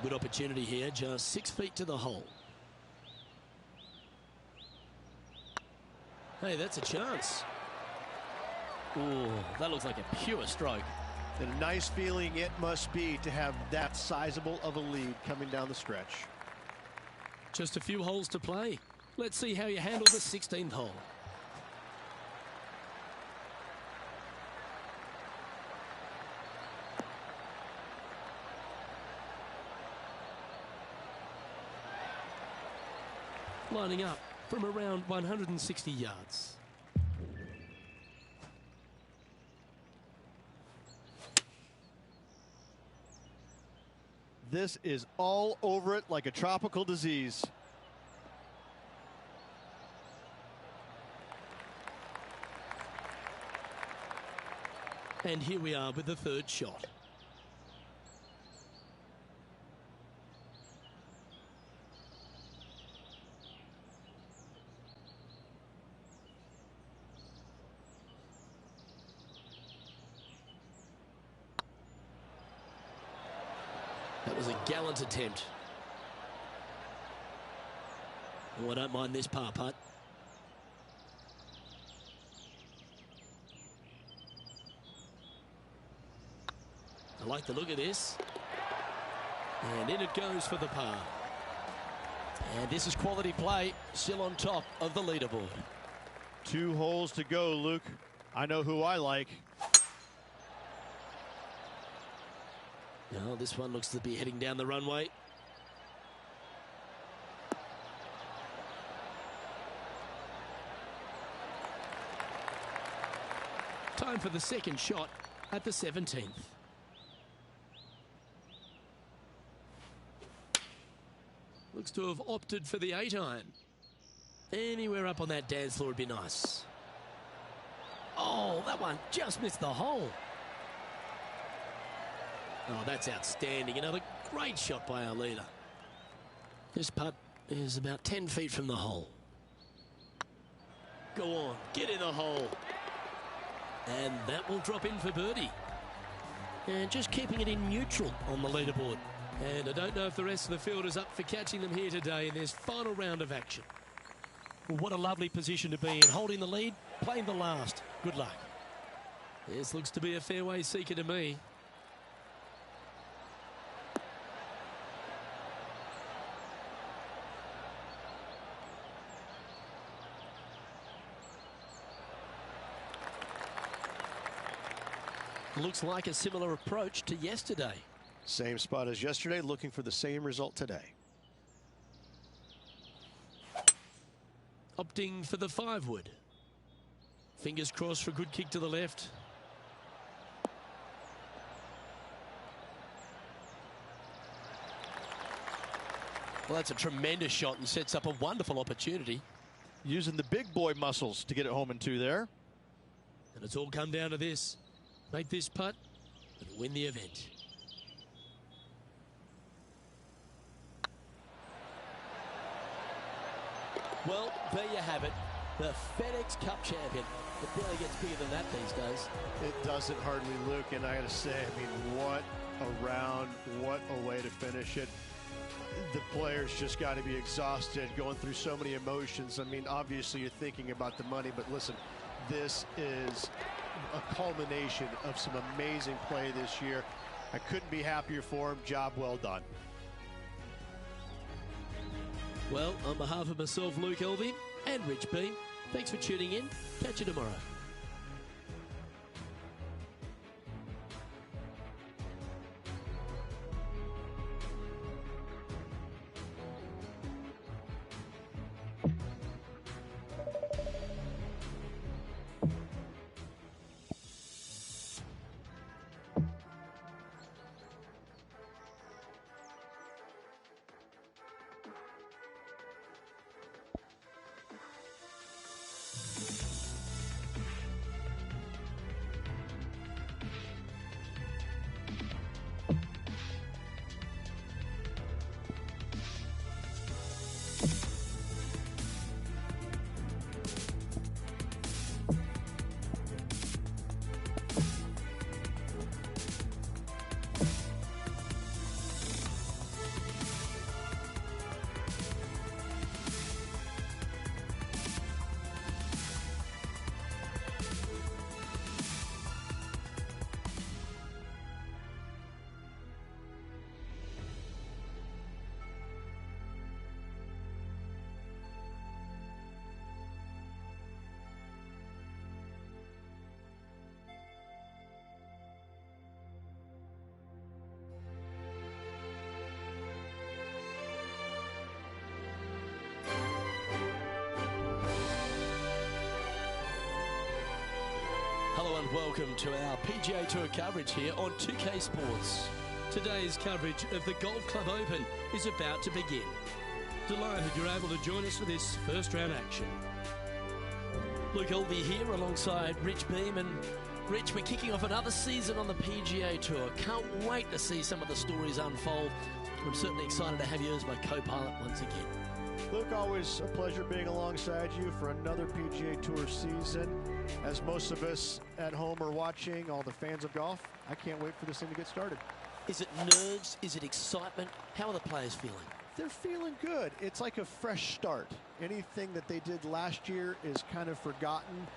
Good opportunity here, just 6 feet to the hole. Hey, that's a chance. Oh, that looks like a pure stroke. And a nice feeling it must be to have that sizable of a lead coming down the stretch. Just a few holes to play. Let's see how you handle the 16th hole. Lining up from around 160 yards. This is all over it like a tropical disease. And here we are with the third shot. That was a gallant attempt. Oh, I don't mind this par putt. I like the look of this. And in it goes for the par. And this is quality play, still on top of the leaderboard. 2 holes to go, Luke. I know who I like. No, this one looks to be heading down the runway. Time for the second shot at the 17th. Looks to have opted for the 8-iron. Anywhere up on that dance floor would be nice. Oh, that one just missed the hole. Oh, that's outstanding. Another great shot by our leader. This putt is about 10 feet from the hole. Go on, get in the hole. And that will drop in for birdie. And just keeping it in neutral on the leaderboard. And I don't know if the rest of the field is up for catching them here today in this final round of action. Well, what a lovely position to be in. Holding the lead, playing the last. Good luck. This looks to be a fairway seeker to me. Looks like a similar approach to yesterday. Same spot as yesterday, looking for the same result today. Opting for the 5-wood. Fingers crossed for a good kick to the left. Well, that's a tremendous shot and sets up a wonderful opportunity. Using the big boy muscles to get it home in 2 there. And it's all come down to this. Make this putt and win the event. Well, there you have it. The FedEx Cup champion. It barely gets bigger than that these days. It doesn't hardly, Luke, and I gotta say, I mean, what a round, what a way to finish it. The players just got to be exhausted, going through so many emotions. I mean, obviously you're thinking about the money, but listen, this is a culmination of some amazing play this year. I couldn't be happier for him. Job well done. Well, on behalf of myself, Luke Elvey, and Rich Beam, thanks for tuning in. Catch you tomorrow. Hello and welcome to our PGA Tour coverage here on 2K Sports. Today's coverage of the Golf Club Open is about to begin. Delighted you're able to join us for this first round action. Luke Elvey here alongside Rich Beam, and Rich, we're kicking off another season on the PGA Tour. Can't wait to see some of the stories unfold. I'm certainly excited to have you as my co-pilot once again. Luke, always a pleasure being alongside you for another PGA Tour season. As most of us at home are watching, all the fans of golf, I can't wait for this thing to get started. Is it nerves? Is it excitement? How are the players feeling? They're feeling good. It's like a fresh start. Anything that they did last year is kind of forgotten.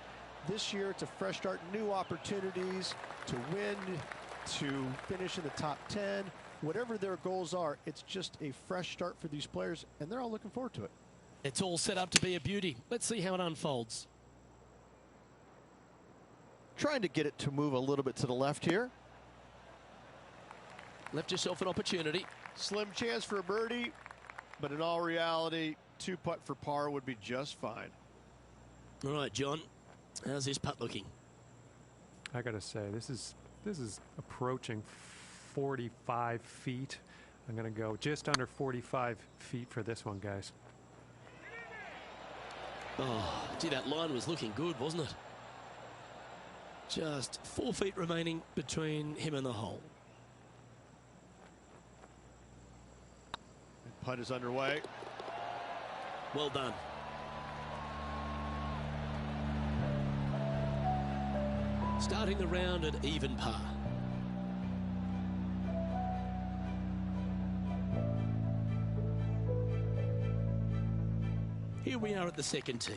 This year, it's a fresh start, new opportunities to win, to finish in the top 10. Whatever their goals are, it's just a fresh start for these players, and they're all looking forward to it. It's all set up to be a beauty. Let's see how it unfolds. Trying to get it to move a little bit to the left here. Left yourself an opportunity. Slim chance for a birdie, but in all reality, 2-putt for par would be just fine. All right, John, how's this putt looking? I got to say, this is approaching 45 feet. I'm going to go just under 45 feet for this one, guys. Oh, gee, that line was looking good, wasn't it? Just 4 feet remaining between him and the hole. Putt is underway. Well done. Starting the round at even par. Here we are at the second tee.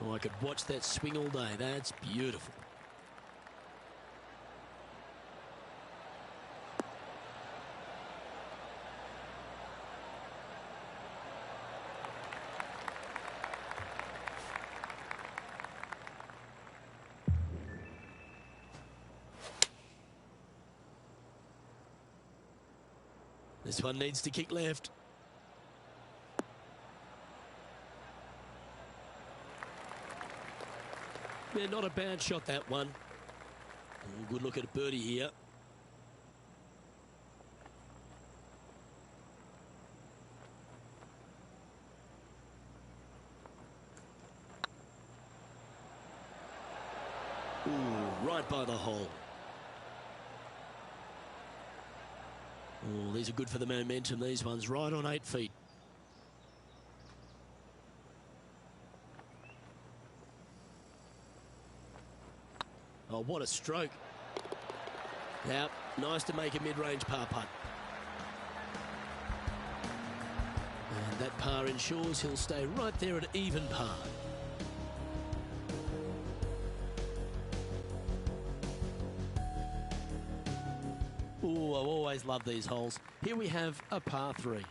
Oh, I could watch that swing all day. That's beautiful. This one needs to kick left. Yeah, not a bad shot, that one. Ooh, good look at a birdie here. Ooh, right by the hole. Oh, these are good for the momentum, these ones. Right on 8 feet. Oh, what a stroke. Now, nice to make a mid-range par putt. And that par ensures he'll stay right there at even par. Ooh, I always love these holes. Here we have a par 3.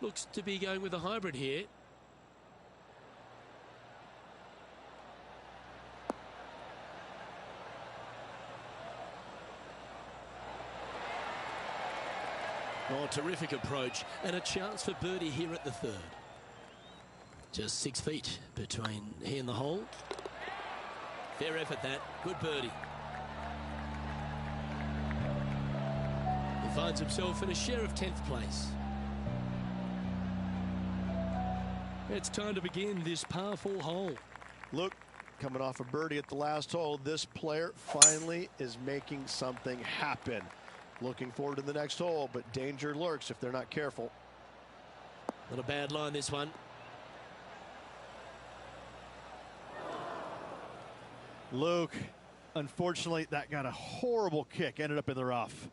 Looks to be going with a hybrid here. Oh, terrific approach and a chance for birdie here at the 3rd. Just 6 feet between he and the hole. Fair effort that. Good birdie. He finds himself in a share of 10th place. It's time to begin this par 4 hole. Look, coming off a birdie at the last hole, this player finally is making something happen. Looking forward to the next hole, but danger lurks if they're not careful. Not a bad line, this one. Luke, unfortunately, that got a horrible kick. Ended up in the rough.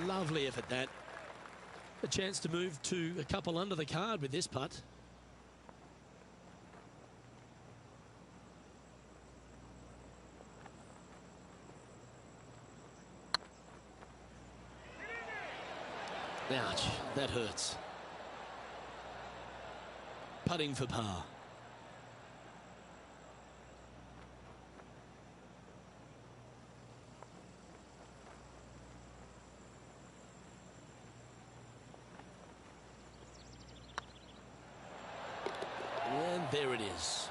Lovely effort that. A chance to move to a couple under the card with this putt. Ouch, that hurts. Putting for par. And there it is.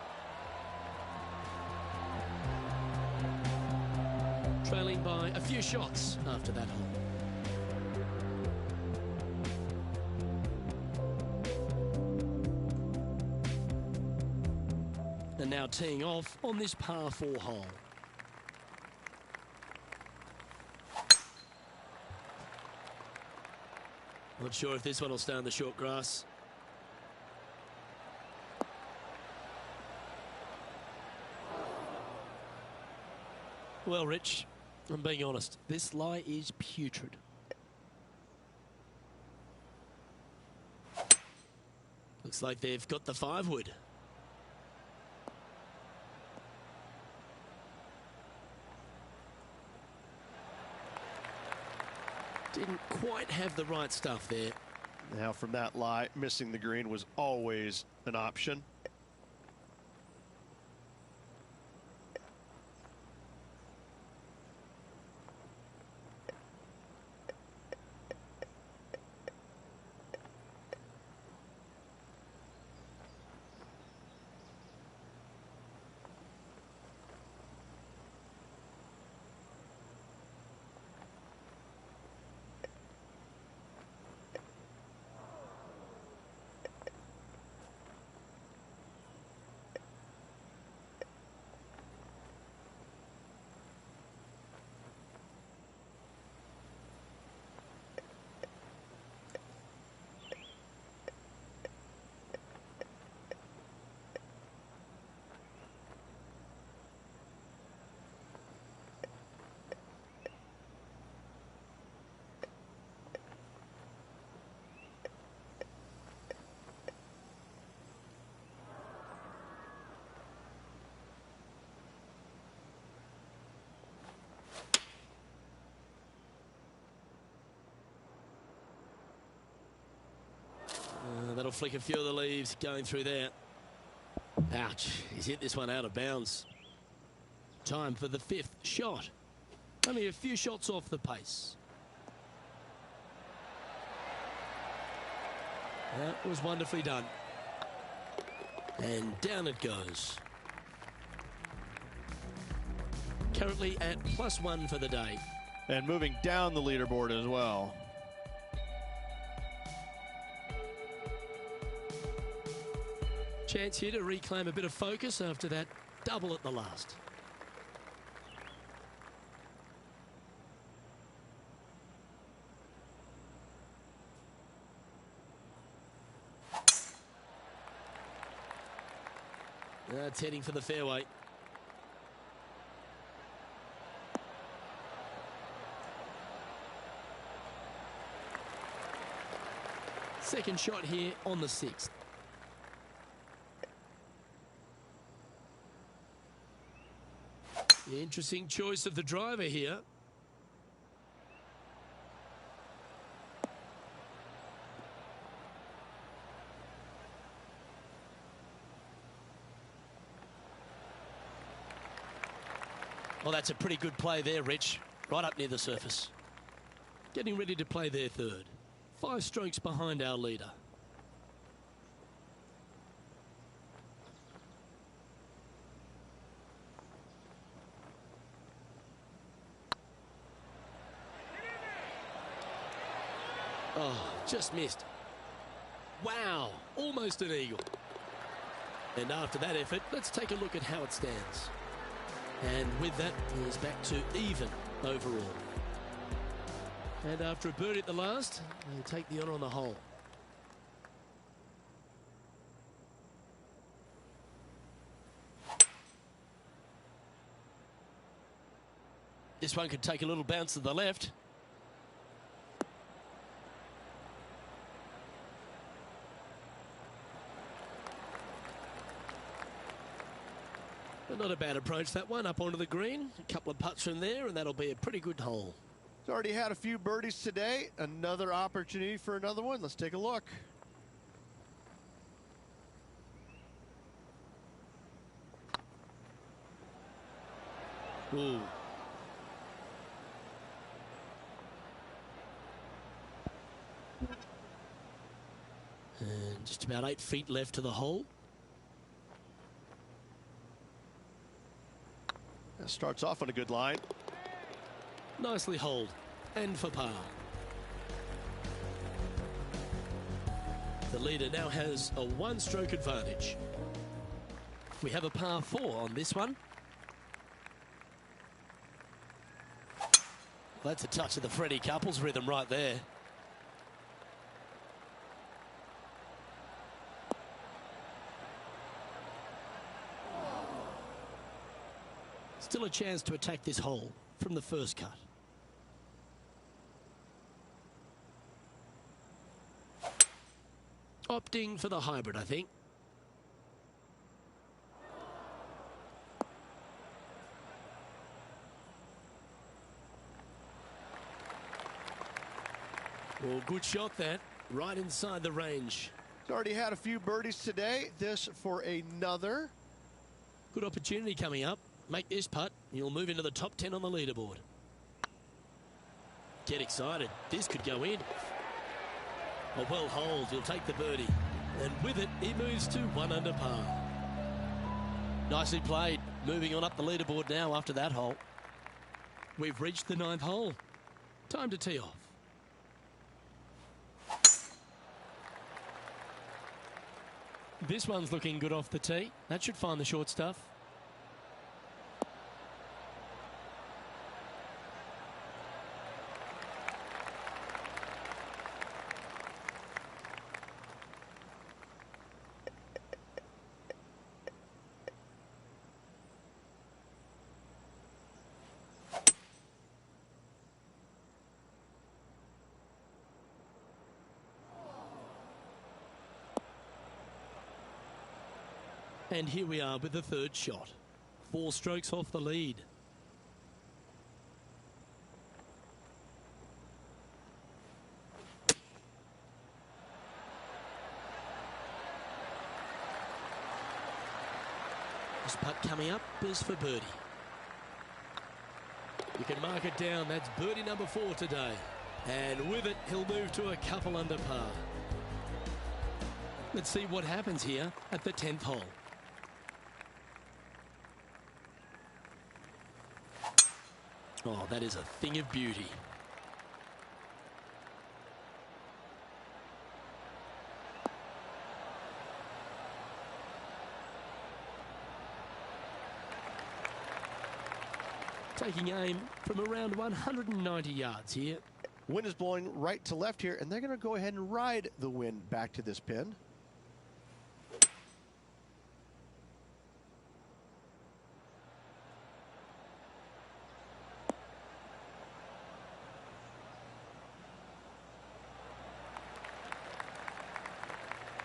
Trailing by a few shots after that hole. And now teeing off on this par 4 hole. Not sure if this one will stay on the short grass. Well, Rich, I'm being honest. This lie is putrid. Looks like they've got the 5-wood. Didn't quite have the right stuff there. Now from that lie, missing the green was always an option. That'll flick a few of the leaves going through there. Ouch, he's hit this one out of bounds. Time for the 5th shot. Only a few shots off the pace. That was wonderfully done. And down it goes. Currently at +1 for the day. And moving down the leaderboard as well. Chance here to reclaim a bit of focus after that double at the last. It's heading for the fairway. Second shot here on the 6th. Interesting choice of the driver here. Well, that's a pretty good play there, Rich. Right up near the surface. Getting ready to play their third. 5 strokes behind our leader. Oh, just missed. Wow, almost an eagle. And after that effort, let's take a look at how it stands. And with that, he's back to even overall. And after a birdie at the last, they take the honour on the hole. This one could take a little bounce to the left. But not a bad approach, that one, up onto the green. A couple of putts from there, and that'll be a pretty good hole. He's already had a few birdies today. Another opportunity for another one. Let's take a look. Ooh. And just about 8 feet left to the hole. That starts off on a good line. Nicely holed, and for par. The leader now has a 1-stroke advantage. We have a par 4 on this one. That's a touch of the Freddie Couples rhythm right there. Still a chance to attack this hole from the first cut. Opting for the hybrid, I think. Well, good shot that, right inside the range. He's already had a few birdies today. This for another. Good opportunity coming up. Make this putt, you'll move into the top 10 on the leaderboard. Get excited. This could go in. A well holed, he'll take the birdie. And with it, he moves to 1 under par. Nicely played. Moving on up the leaderboard now after that hole. We've reached the 9th hole. Time to tee off. This one's looking good off the tee. That should find the short stuff. And here we are with the 3rd shot. 4 strokes off the lead. This putt coming up is for birdie. You can mark it down. That's birdie number 4 today. And with it, he'll move to a couple under par. Let's see what happens here at the 10th hole. Oh, that is a thing of beauty. taking aim from around 190 yards here. Wind is blowing right to left here, and they're going to go ahead and ride the wind back to this pin.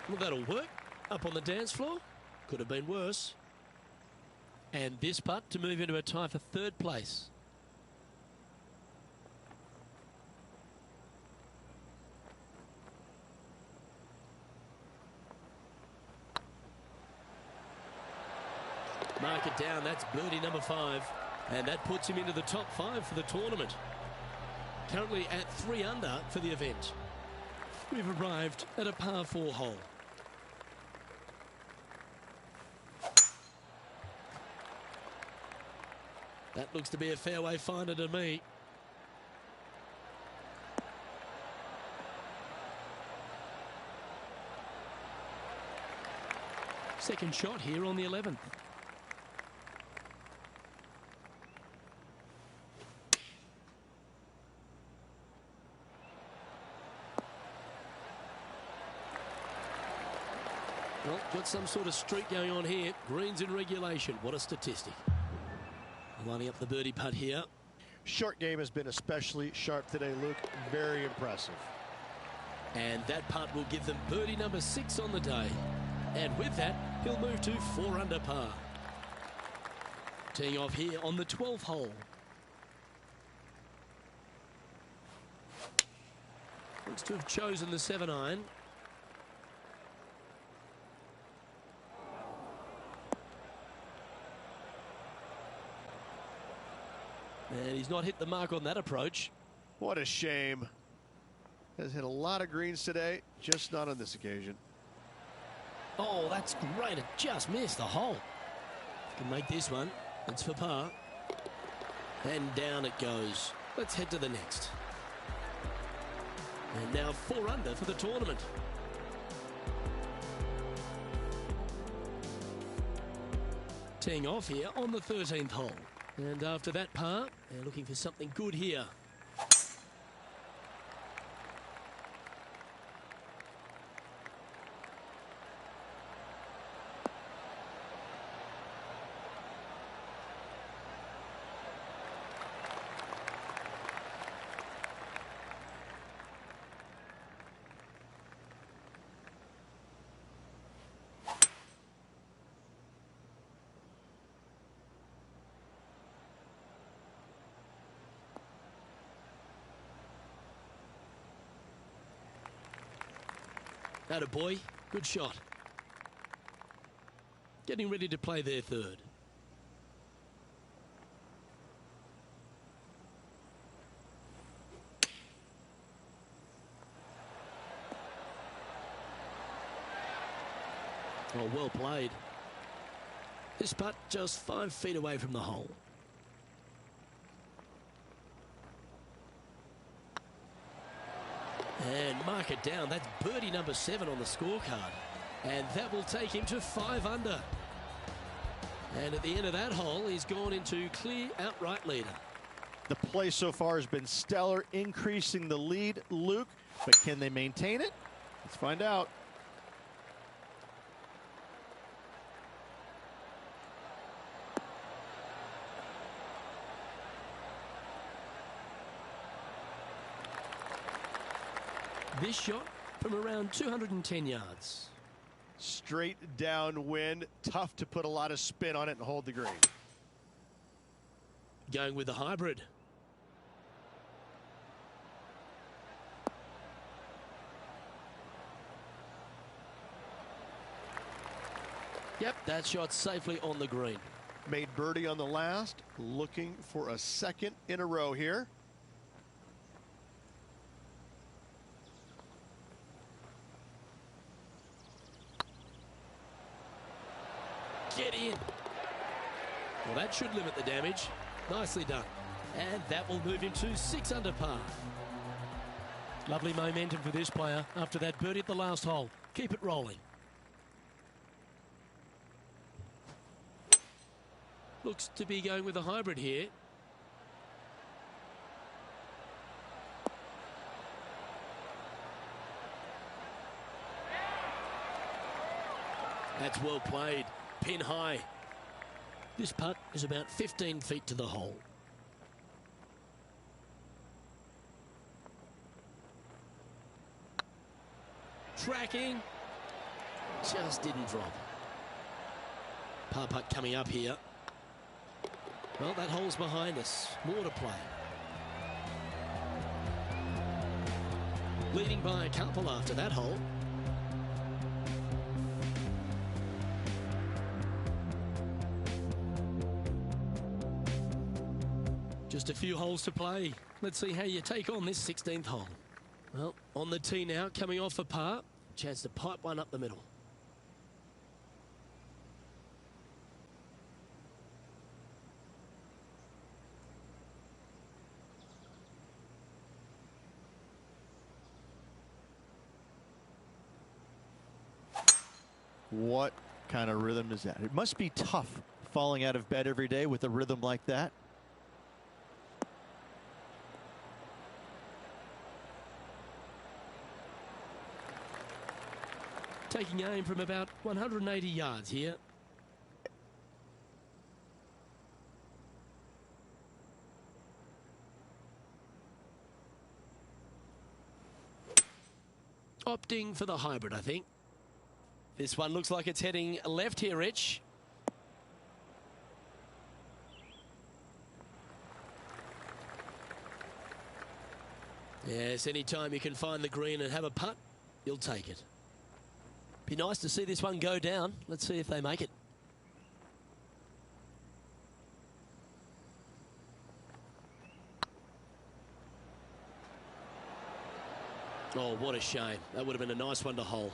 Well, that'll work. Up on the dance floor. Could have been worse. And this putt to move into a tie for third place. Mark it down. That's birdie number 5. And that puts him into the top 5 for the tournament. Currently at 3 under for the event. We've arrived at a par 4 hole. That looks to be a fairway finder to me. Second shot here on the 11th. Well, got some sort of streak going on here. Greens in regulation. What a statistic. Lining up the birdie putt here. Short game has been especially sharp today, Luke. Very impressive. And that putt will give them birdie number 6 on the day. And with that, he'll move to 4 under par. Teeing off here on the 12th hole. Looks to have chosen the 7-iron. And he's not hit the mark on that approach. What a shame. Has hit a lot of greens today, just not on this occasion. Oh, that's great. It just missed the hole. Can make this one. It's for par. And down it goes. Let's head to the next. And now 4 under for the tournament. Teeing off here on the 13th hole. And after that par, they're looking for something good here. Atta boy, good shot. Getting ready to play their third. Oh, well played. This putt just 5 feet away from the hole. And mark it down. That's birdie number 7 on the scorecard. And that will take him to 5 under. And at the end of that hole, he's gone into clear outright leader. The play so far has been stellar, increasing the lead, Luke. But can they maintain it? Let's find out. This shot from around 210 yards. Straight downwind. Tough to put a lot of spin on it and hold the green. Going with the hybrid. Yep, that shot safely on the green. Made birdie on the last. Looking for a second in a row here. Get in. Well, that should limit the damage. Nicely done. And that will move him to 6 under par. Lovely momentum for this player after that birdie at the last hole. Keep it rolling. Looks to be going with a hybrid here. That's well played. Pin high. This putt is about 15 feet to the hole. Tracking. Just didn't drop. Par putt coming up here. Well, that hole's behind us. More to play. Leading by a couple after that hole. Just a few holes to play. Let's see how you take on this 16th hole. Well, on the tee now, coming off a par. Chance to pipe one up the middle. What kind of rhythm is that? It must be tough falling out of bed every day with a rhythm like that. Taking aim from about 180 yards here. Opting for the hybrid, I think. This one looks like it's heading left here, Rich. Yes, anytime you can find the green and have a putt, you'll take it. Be nice to see this one go down. Let's see if they make it. Oh, what a shame. That would have been a nice one to hole.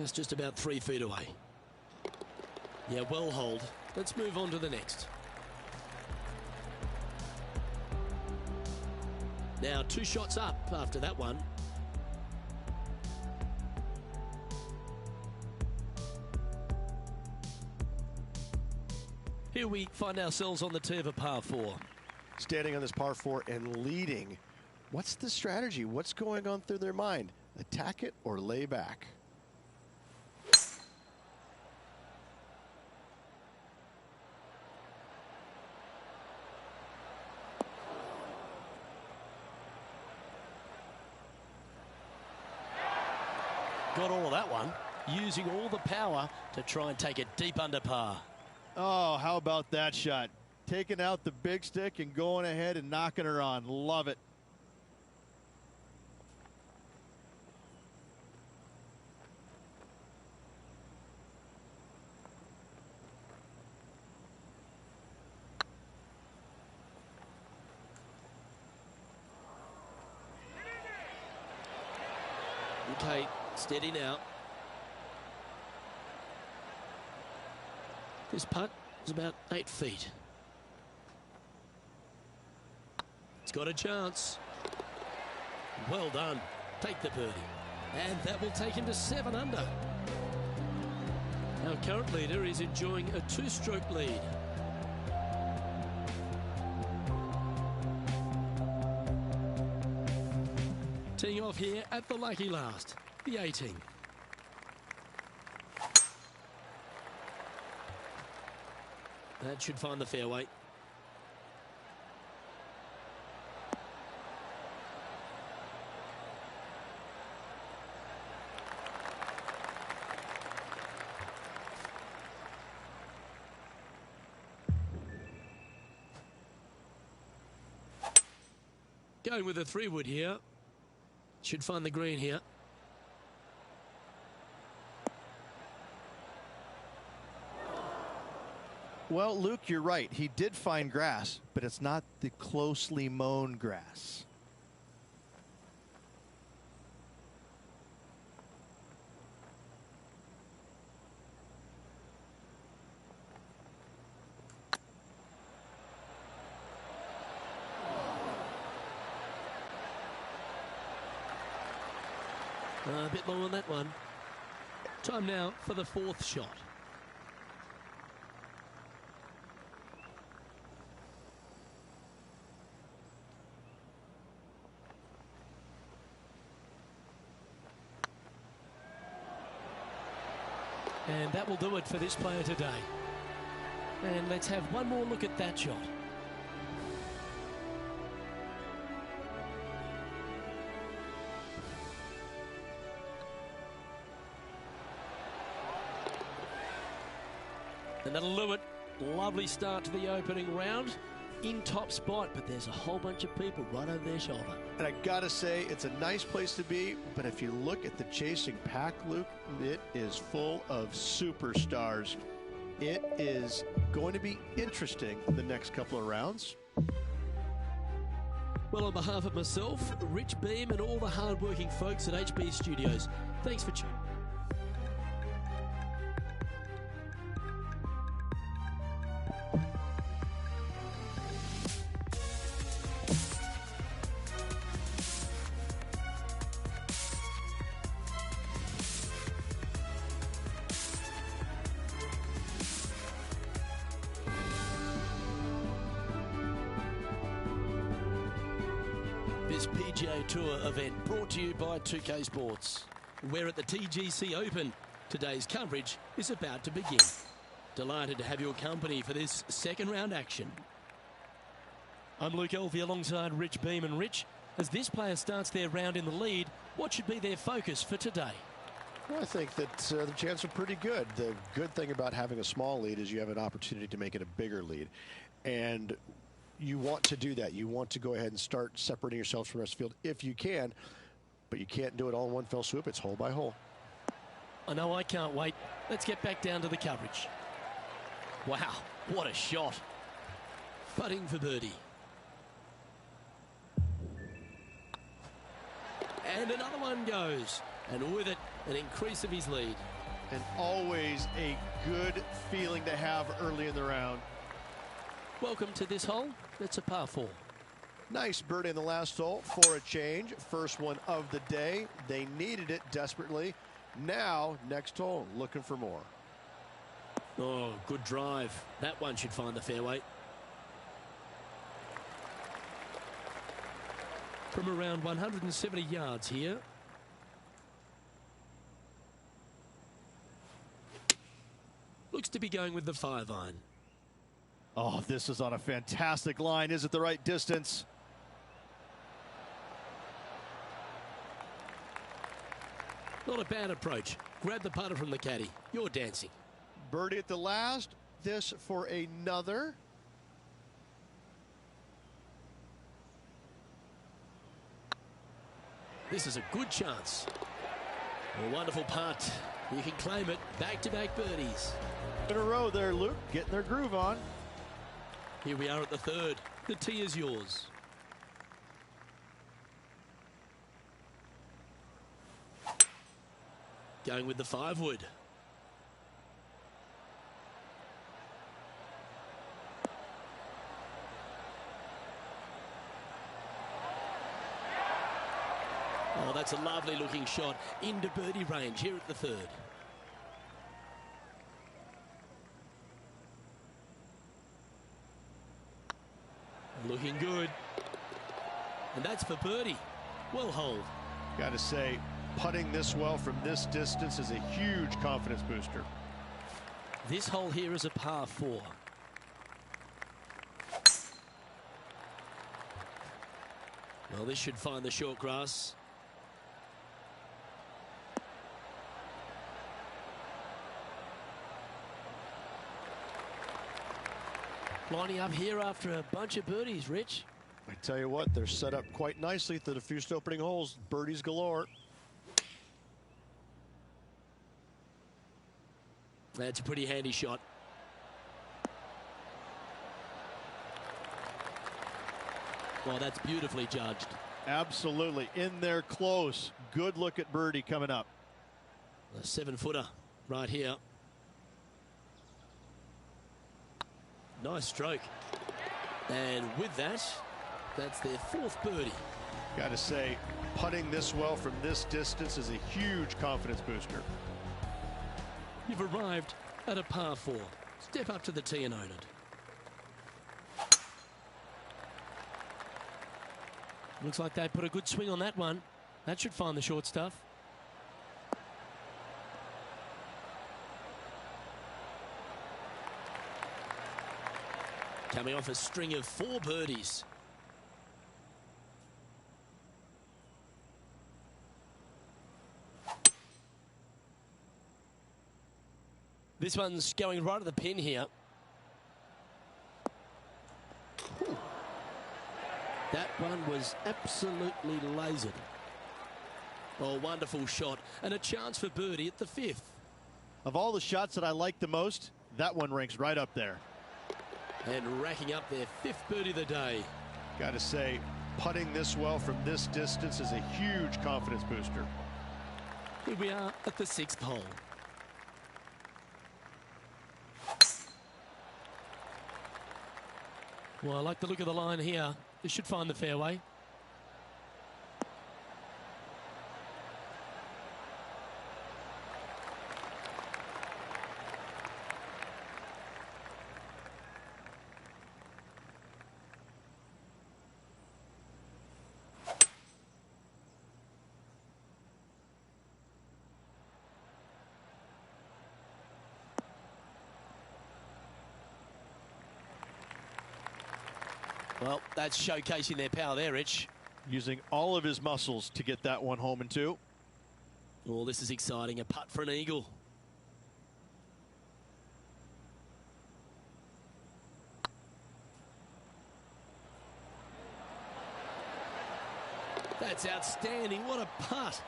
It's just about 3 feet away. Yeah, well holed. Let's move on to the next. Now 2 shots up after that one. Here we find ourselves on the tee of a par 4. Standing on this par 4 and leading. What's the strategy? What's going on through their mind? Attack it or lay back? Got all of that one, using all the power to try and take it deep under par. Oh, how about that shot? Taking out the big stick and going ahead and knocking her on. Love it. Okay, steady now. This putt is about 8 feet. It's got a chance. Well done. Take the birdie. And that will take him to 7 under. Our current leader is enjoying a 2-stroke lead. Teeing off here at the lucky last, the 18. That should find the fairway. Going with a 3-wood here. Should find the green here. Well, Luke, you're right. He did find grass, but it's not the closely mown grass. A bit long on that one. Time now for the 4th shot. And that will do it for this player today. And let's have one more look at that shot. And that'll do it. Lovely start to the opening round. In top spot, but there's a whole bunch of people right over their shoulder. And I gotta say, it's a nice place to be, but if you look at the chasing pack, Luke, it is full of superstars. It is going to be interesting the next couple of rounds. Well, on behalf of myself, Rich Beam, and all the hard-working folks at HB Studios, thanks for tuning. This PGA Tour event brought to you by 2K Sports. We're at the TGC Open. Today's coverage is about to begin. Delighted to have your company for this second round action. I'm Luke Elvey alongside Rich Beam. And Rich, as this player starts their round in the lead, what should be their focus for today? Well, I think that the chances are pretty good. The good thing about having a small lead is you have an opportunity to make it a bigger lead. And you want to do that. You want to go ahead and start separating yourself from the rest of the field if you can, but you can't do it all in one fell swoop. It's hole by hole. I know, I can't wait. Let's get back down to the coverage. Wow, what a shot. Putting for birdie. And another one goes. And with it, an increase of his lead. And always a good feeling to have early in the round. Welcome to this hole. It's a par 4. Nice birdie in the last hole for a change. First one of the day. They needed it desperately. Now, next hole, looking for more. Oh, good drive. That one should find the fairway. From around 170 yards here. Looks to be going with the 5-iron. Oh, this is on a fantastic line. Is it the right distance? Not a bad approach. Grab the putter from the caddy. You're dancing. Birdie at the last. This for another. This is a good chance. A wonderful putt. You can claim it. Back-to-back birdies. In a row there, Luke. Getting their groove on. Here we are at the third. The tee is yours. Going with the 5-wood. Oh, that's a lovely looking shot into birdie range here at the third. Looking good. And that's for birdie. Well holed. Got to say, putting this well from this distance is a huge confidence booster. This hole here is a par 4. Well, this should find the short grass. Lining up here after a bunch of birdies, Rich. I tell you what, they're set up quite nicely through the first opening holes. Birdies galore. That's a pretty handy shot. Well, that's beautifully judged. Absolutely. In there close. Good look at birdie coming up. A 7-footer right here. Nice stroke. And with that, that's their 4th birdie. Got to say, putting this well from this distance is a huge confidence booster. You've arrived at a par 4. Step up to the tee and own it. Looks like they put a good swing on that one. That should find the short stuff. coming off a string of 4 birdies. This one's going right at the pin here. That one was absolutely lasered. Oh, wonderful shot. And a chance for birdie at the 5th. Of all the shots that I like the most, that one ranks right up there. And racking up their 5th birdie of the day. Got to say, putting this well from this distance is a huge confidence booster. Here we are at the 6th hole. Well, I like the look of the line here. This should find the fairway. Well, that's showcasing their power there, Rich. Using all of his muscles to get that one home in 2. Oh, this is exciting. A putt for an eagle. That's outstanding. What a putt.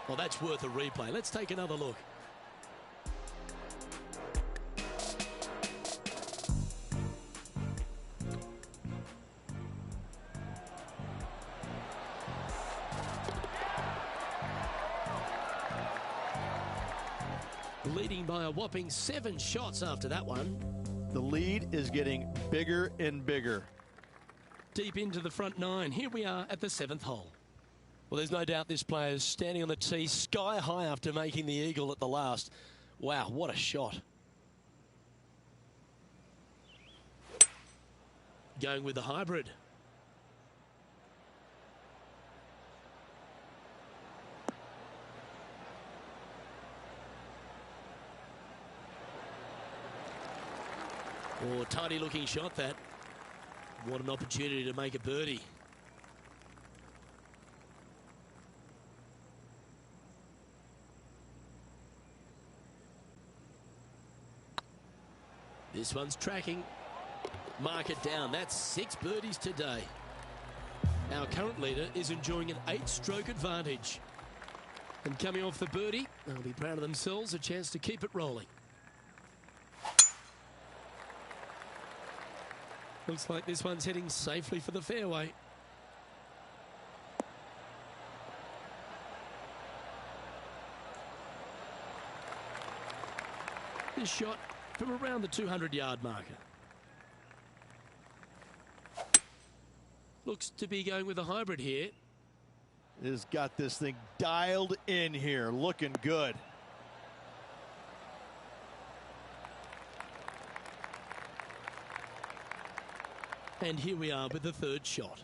Well, that's worth a replay. Let's take another look. Leading by a whopping 7 shots after that one. The lead is getting bigger and bigger. Deep into the front 9. Here we are at the 7th hole. Well, there's no doubt this player's standing on the tee sky high after making the eagle at the last. Wow, what a shot. Going with the hybrid. Oh, tidy looking shot that. What an opportunity to make a birdie. This one's tracking. Mark it down. That's 6 birdies today. Our current leader is enjoying an 8-stroke advantage. And coming off the birdie, they'll be proud of themselves, a chance to keep it rolling. Looks like this one's heading safely for the fairway. This shot from around the 200-yard marker. Looks to be going with a hybrid here. Has got this thing dialed in here, looking good. And here we are with the 3rd shot.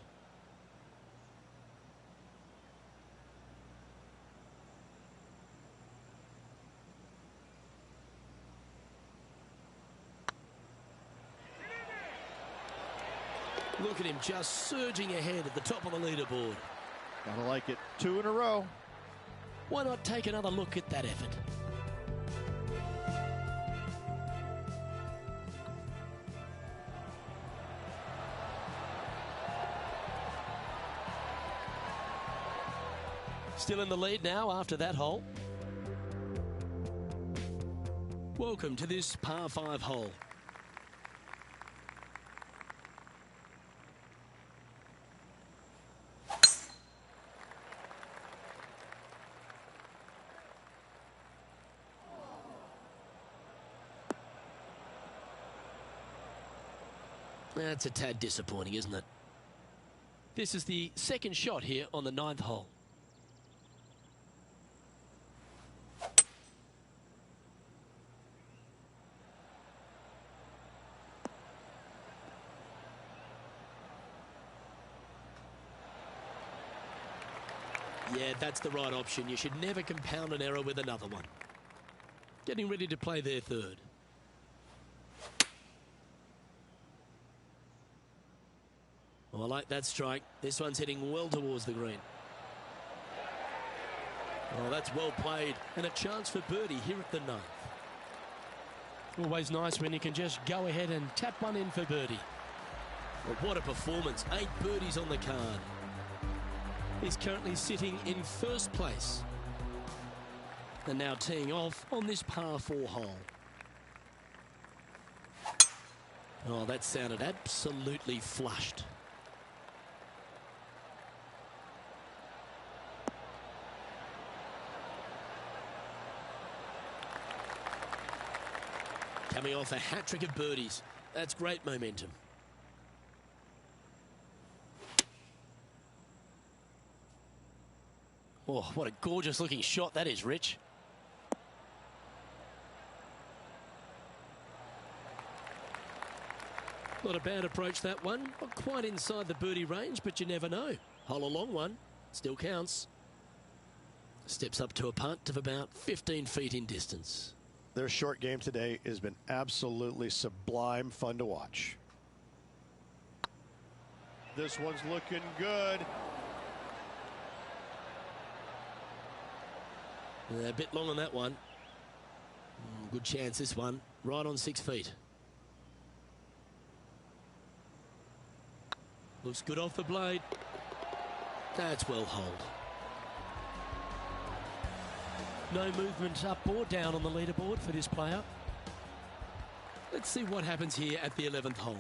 Look at him just surging ahead at the top of the leaderboard. Gotta like it. 2 in a row. Why not take another look at that effort? Still in the lead now after that hole. Welcome to this par 5 hole. That's a tad disappointing, isn't it? This is the 2nd shot here on the 9th hole. Yeah, that's the right option. You should never compound an error with another one. Getting ready to play their 3rd. Oh, I like that strike. This one's heading well towards the green. Oh, that's well played. And a chance for birdie here at the 9th. Always nice when you can just go ahead and tap one in for birdie. Well, what a performance. 8 birdies on the card. He's currently sitting in first place. And now teeing off on this par 4 hole. Oh, that sounded absolutely flushed. Coming off a hat-trick of birdies. That's great momentum. Oh, what a gorgeous looking shot that is, Rich. Not a bad approach, that one. Not quite inside the birdie range, but you never know. Hole a long one. Still counts. Steps up to a putt of about 15 feet in distance. Their short game today has been absolutely sublime fun to watch. This one's looking good. A bit long on that one. Good chance, this one. Right on 6 feet. Looks good off the blade. That's well holed. No movement up or down on the leaderboard for this player. Let's see what happens here at the 11th hole.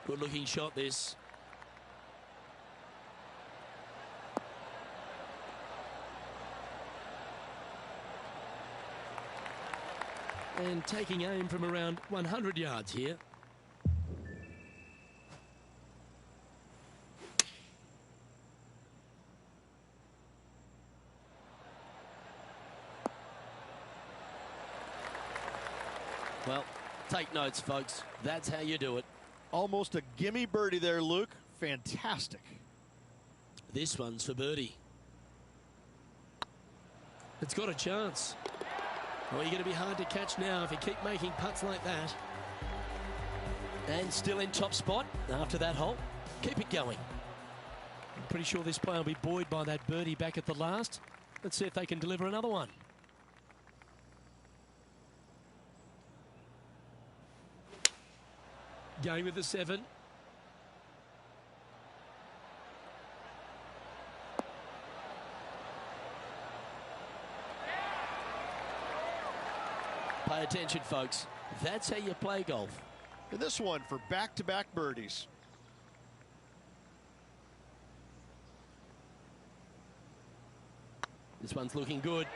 Good looking shot, this. And taking aim from around 100 yards here. Well, take notes, folks. That's how you do it. Almost a gimme birdie there, Luke. Fantastic. This one's for birdie. It's got a chance. Well, you're going to be hard to catch now if you keep making putts like that. And still in top spot after that hole. Keep it going. I'm pretty sure this player will be buoyed by that birdie back at the last. Let's see if they can deliver another one. Going with the 7. Pay attention, folks. That's how you play golf. And this one for back-to-back birdies. This one's looking good.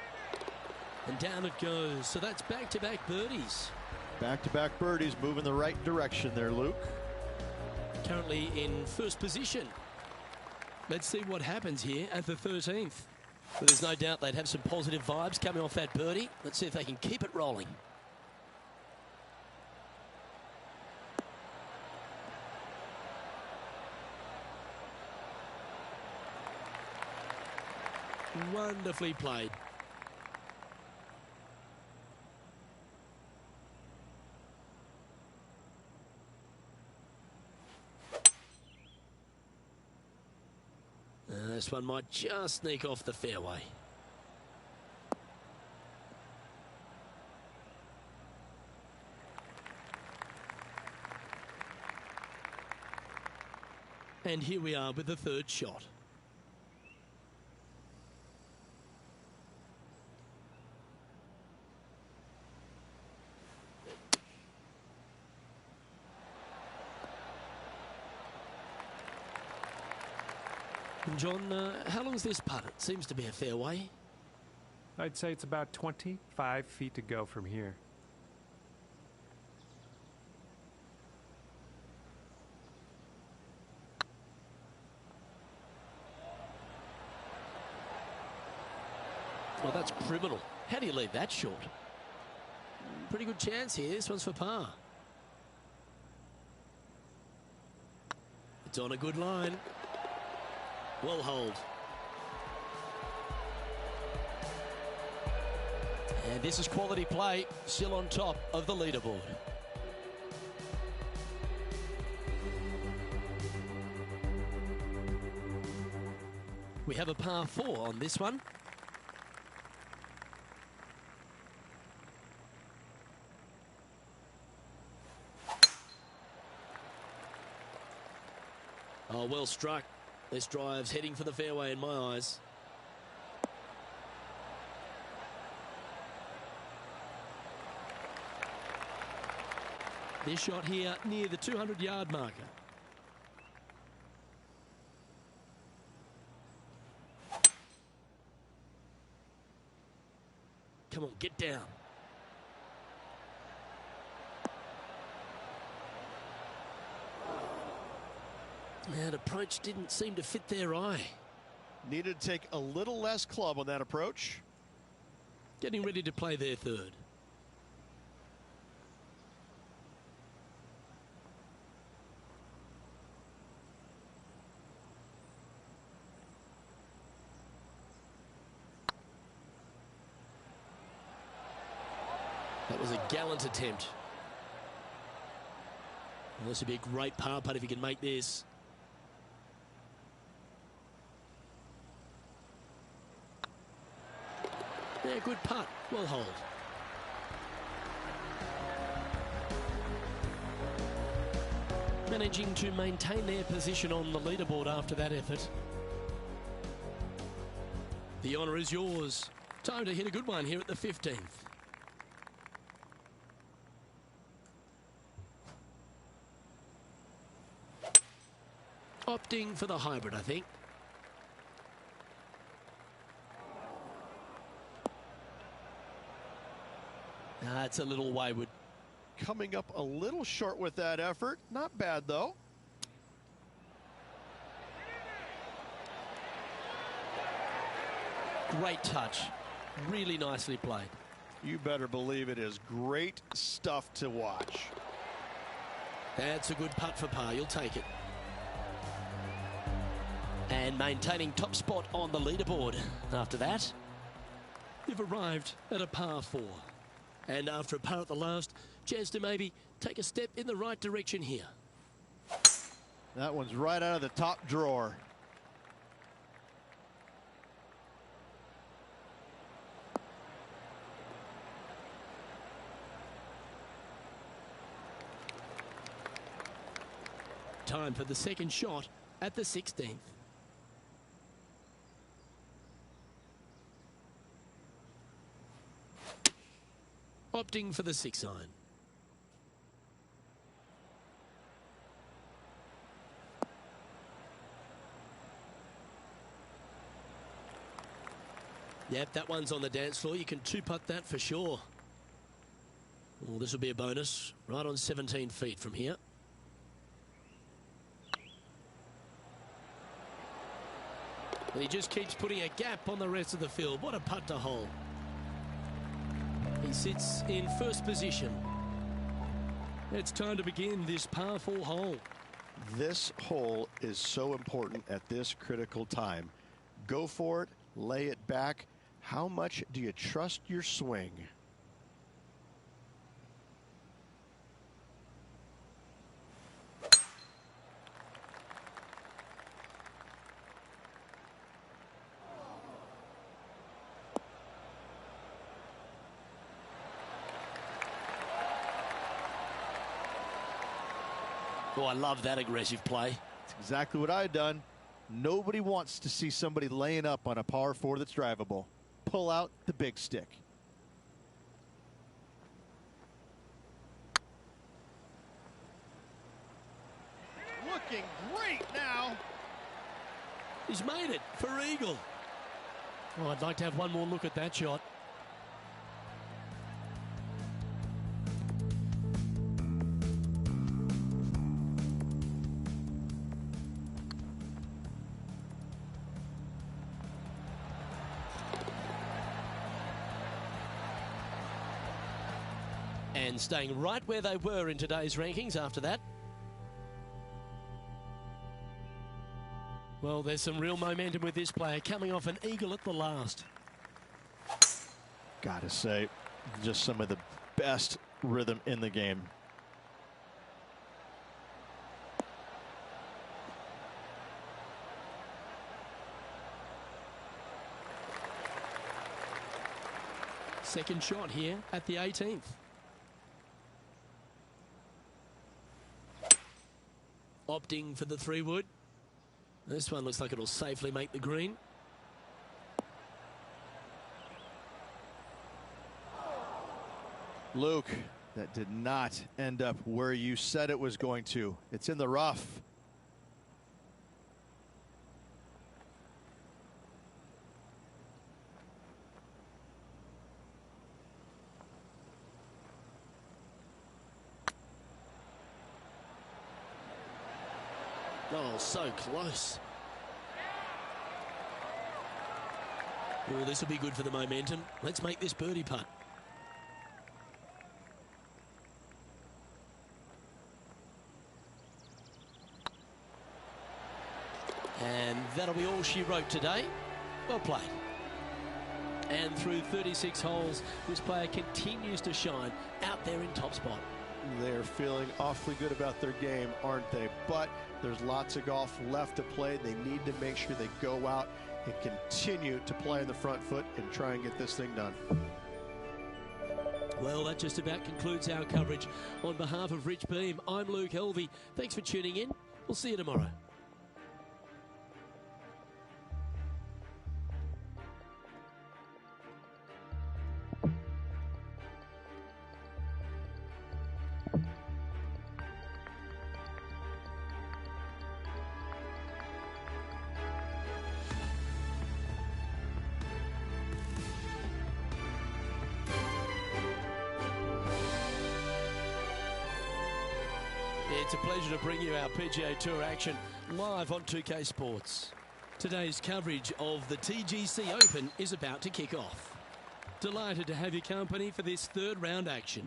And down it goes. So that's back-to-back birdies. Back-to-back birdies, moving the right direction there, Luke. Currently in first position. Let's see what happens here at the 13th. But there's no doubt they'd have some positive vibes coming off that birdie. Let's see if they can keep it rolling. Wonderfully played. This one might just sneak off the fairway. And here we are with the third shot. John, how long's this putt? It seems to be a fair way. I'd say it's about 25 feet to go from here. Well, that's criminal. How do you leave that short? Pretty good chance here. This one's for par. It's on a good line. Well holed. And this is quality play, still on top of the leaderboard. We have a par 4 on this one. Oh, well struck. This drive's heading for the fairway in my eyes. This shot here near the 200-yard marker. Come on, get down. That approach didn't seem to fit their eye. Needed to take a little less club on that approach. Getting ready to play their third. That was a gallant attempt. Well, this would be a great par putt if he can make this. Yeah, good putt. Well hold. Managing to maintain their position on the leaderboard after that effort. The honour is yours. Time to hit a good one here at the 15th. Opting for the hybrid, I think. It's a little wayward. Coming up a little short with that effort. Not bad, though. Great touch. Really nicely played. You better believe it is great stuff to watch. That's a good putt for par. You'll take it. And maintaining top spot on the leaderboard. After that, you've arrived at a par 4. And after a par at the last, chance to maybe take a step in the right direction here. That one's right out of the top drawer. Time for the second shot at the 16th. Opting for the 6-iron. Yep, that one's on the dance floor. You can two-putt that for sure. Well, this will be a bonus. Right on 17 feet from here. And he just keeps putting a gap on the rest of the field. What a putt to hole. He sits in first position. It's time to begin this par 4 hole. This hole is so important at this critical time. Go for it, lay it back. How much do you trust your swing? Oh, I love that aggressive play. That's exactly what I had done. Nobody wants to see somebody laying up on a par 4 that's drivable. Pull out the big stick. Looking great now. He's made it for eagle. Oh, I'd like to have one more look at that shot. And staying right where they were in today's rankings after that. Well, there's some real momentum with this player coming off an eagle at the last. Gotta say, just some of the best rhythm in the game. Second shot here at the 18th. Opting for the 3-wood. This one looks like it'll safely make the green. Luke, that did not end up where you said it was going to. It's in the rough. Oh, so close. Oh, this will be good for the momentum. Let's make this birdie putt. And that'll be all she wrote today. Well played. And through 36 holes, this player continues to shine out there in top spot. They're feeling awfully good about their game, aren't they? But there's lots of golf left to play. They need to make sure they go out and continue to play on the front foot and try and get this thing done. Well, that just about concludes our coverage. On behalf of Rich Beam, I'm Luke Helvey. Thanks for tuning in. We'll see you tomorrow. It's a pleasure to bring you our PGA Tour action live on 2K Sports. Today's coverage of the TGC Open is about to kick off. Delighted to have your company for this third round action.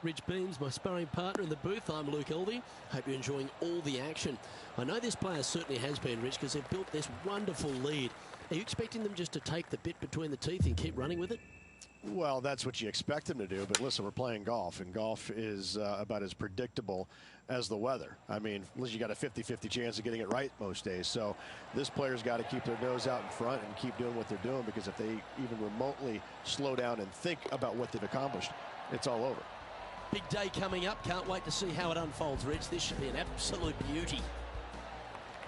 Rich Beam's my sparring partner in the booth. I'm Luke Helvey. Hope you're enjoying all the action. I know this player certainly has been, Rich, because they've built this wonderful lead. Are you expecting them just to take the bit between the teeth and keep running with it? Well, that's what you expect them to do, but listen, we're playing golf, and golf is about as predictable as the weather. I mean, you got a 50-50 chance of getting it right most days, so this player's got to keep their nose out in front and keep doing what they're doing, because if they even remotely slow down and think about what they've accomplished, it's all over. Big day coming up. Can't wait to see how it unfolds, Rich. This should be an absolute beauty.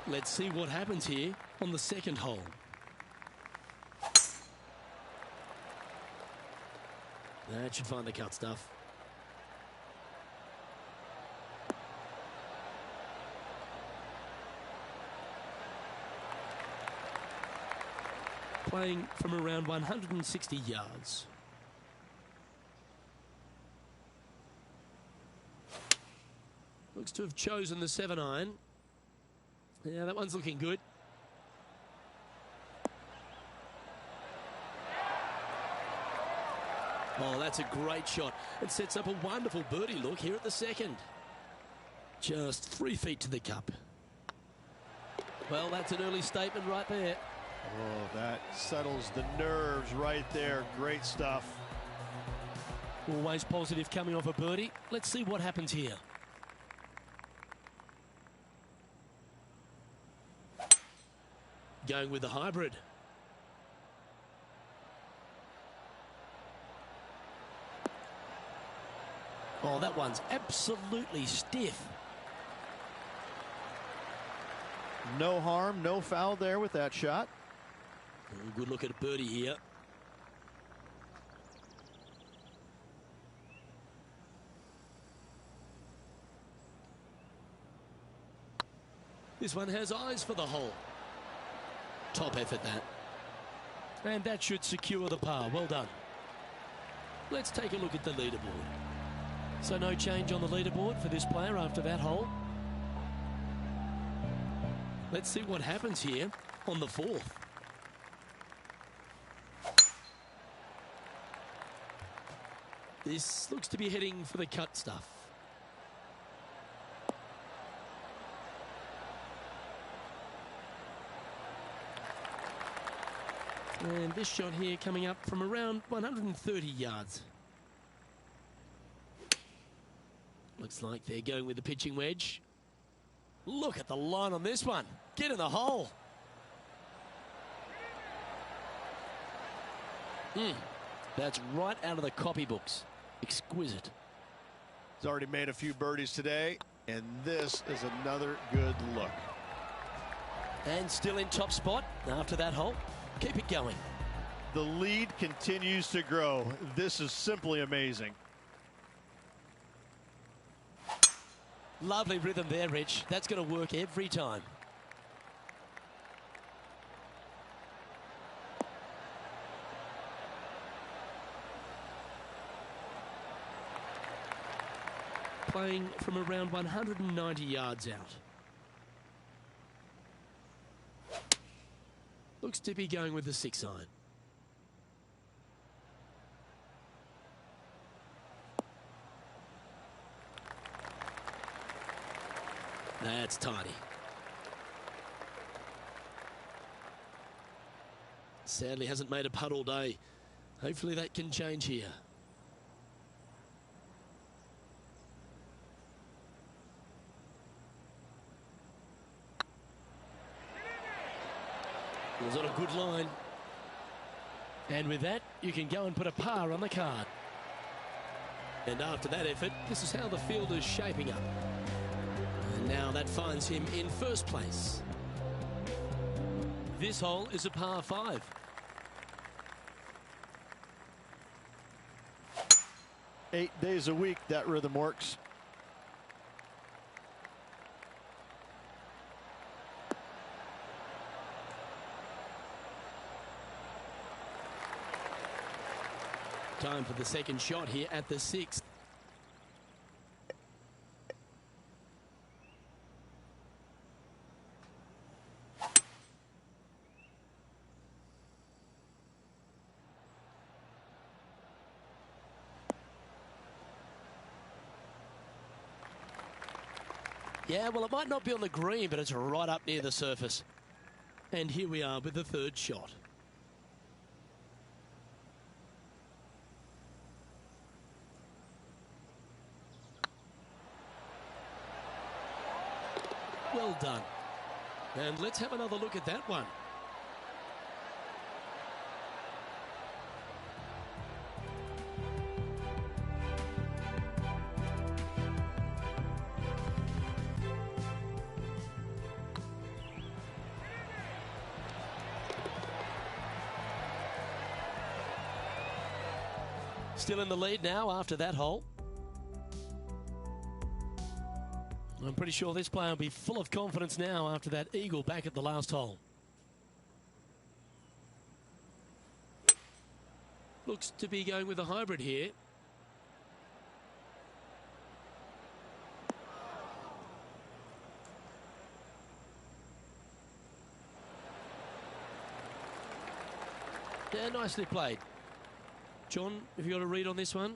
Let's see what happens here on the second hole. That should find the cut stuff. Playing from around 160 yards. Looks to have chosen the 7-iron. Yeah, that one's looking good. Oh, that's a great shot. It sets up a wonderful birdie look here at the second. Just 3 feet to the cup. Well, that's an early statement right there. Oh, that settles the nerves right there. Great stuff. Always positive coming off a birdie. Let's see what happens here. Going with the hybrid. Oh, that one's absolutely stiff. No harm, no foul there with that shot. Good look at a birdie here. This one has eyes for the hole. Top effort, that. And that should secure the par. Well done. Let's take a look at the leaderboard. So no change on the leaderboard for this player after that hole. Let's see what happens here on the fourth. This looks to be heading for the cut stuff. And this shot here coming up from around 130 yards. Looks like they're going with the pitching wedge. Look at the line on this one. Get in the hole. That's right out of the copybooks. Exquisite. He's already made a few birdies today, and this is another good look. And still in top spot after that hole. Keep it going. The lead continues to grow. This is simply amazing. Lovely rhythm there, Rich. That's going to work every time. Playing from around 190 yards out. Looks to be going with the 6-iron. That's tidy. Sadly hasn't made a putt all day. Hopefully that can change here. It was on a good line. And with that, you can go and put a par on the card. And after that effort, this is how the field is shaping up. And now that finds him in first place. This hole is a par 5. Eight days a week, that rhythm works. Time for the second shot here at the 6th. Yeah, well, it might not be on the green, but it's right up near the surface. And here we are with the third shot. Well done. And let's have another look at that one. Still in the lead now after that hole. I'm pretty sure this player will be full of confidence now after that eagle back at the last hole. Looks to be going with a hybrid here. Yeah, nicely played. John, have you got a read on this one?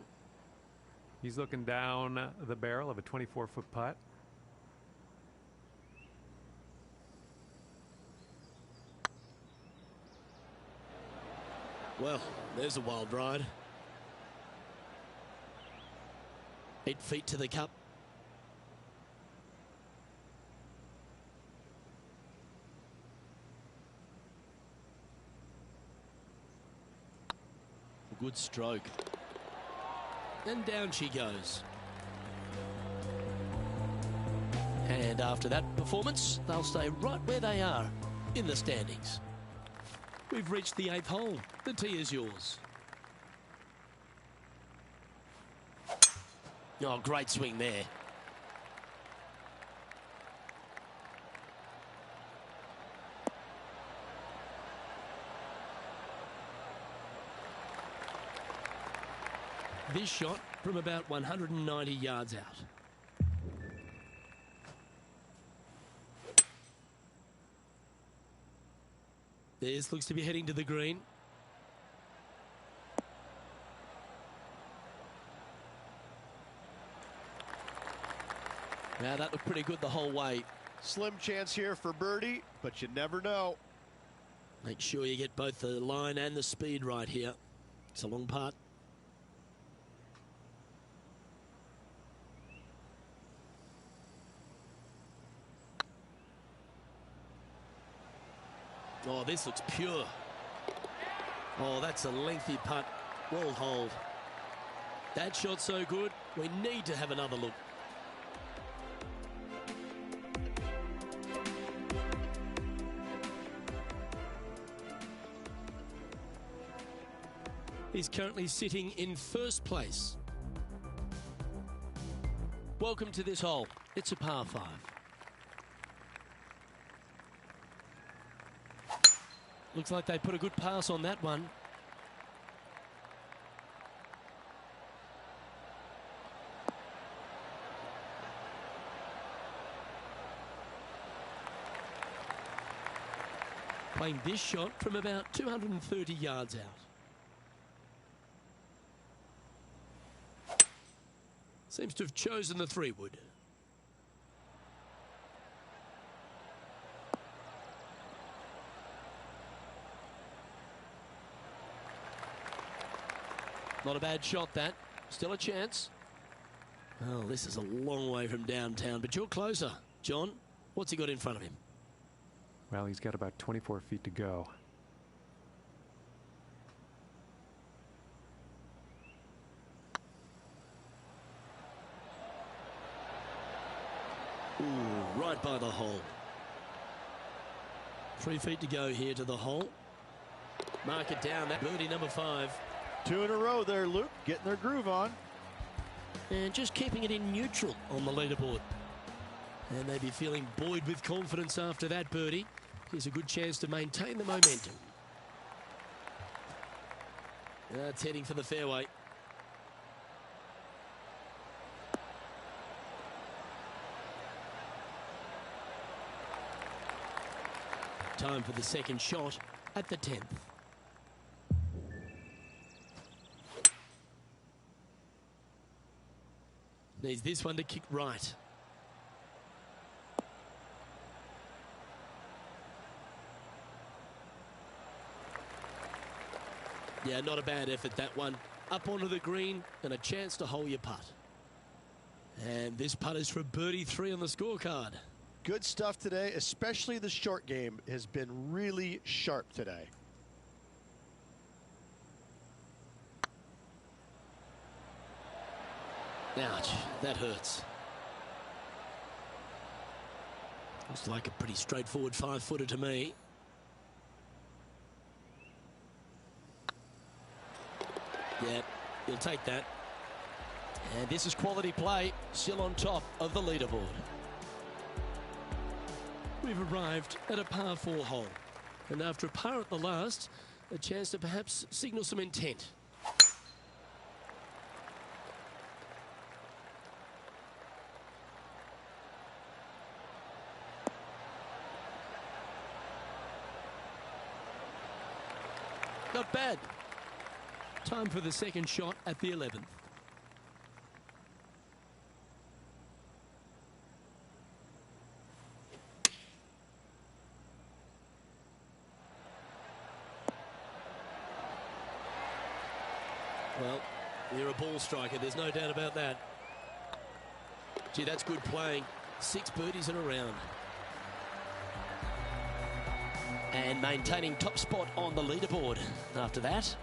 He's looking down the barrel of a 24-foot putt. Well, there's a wild ride. 8 feet to the cup. Good stroke. And down she goes. And after that performance, they'll stay right where they are in the standings. We've reached the 8th hole. The tee is yours. Oh, great swing there. This shot from about 190 yards out. This looks to be heading to the green. Now that looked pretty good the whole way. Slim chance here for birdie, but you never know. Make sure you get both the line and the speed right here. It's a long putt. Oh, this looks pure. Oh, that's a lengthy putt. Well holed. That shot so good, we need to have another look. He's currently sitting in first place. Welcome to this hole. It's a par 5. Looks like they put a good pass on that one. Playing this shot from about 230 yards out. Seems to have chosen the 3-wood. Not a bad shot, that. Still a chance. Well, this is a long way from downtown, but you're closer. John, what's he got in front of him? Well, he's got about 24 feet to go. Ooh, right by the hole. 3 feet to go here to the hole. Mark it down. That birdie number 5. 2 in a row there, Luke, getting their groove on. And just keeping it in neutral on the leaderboard. And maybe feeling buoyed with confidence after that birdie. Here's a good chance to maintain the momentum. That's heading for the fairway. Time for the second shot at the 10th. Needs this one to kick right. Yeah, not a bad effort, that one. Up onto the green and a chance to hole your putt. And this putt is for birdie 3 on the scorecard. Good stuff today, especially the short game has been really sharp today. Ouch, that hurts. Looks like a pretty straightforward 5-footer to me. Yeah, he'll take that. And this is quality play, still on top of the leaderboard. We've arrived at a par 4 hole. And after a par at the last, a chance to perhaps signal some intent. Not bad. Time for the second shot at the 11th. Well, you're a ball striker, there's no doubt about that. Gee, that's good playing. 6 birdies in a round. And maintaining top spot on the leaderboard after that.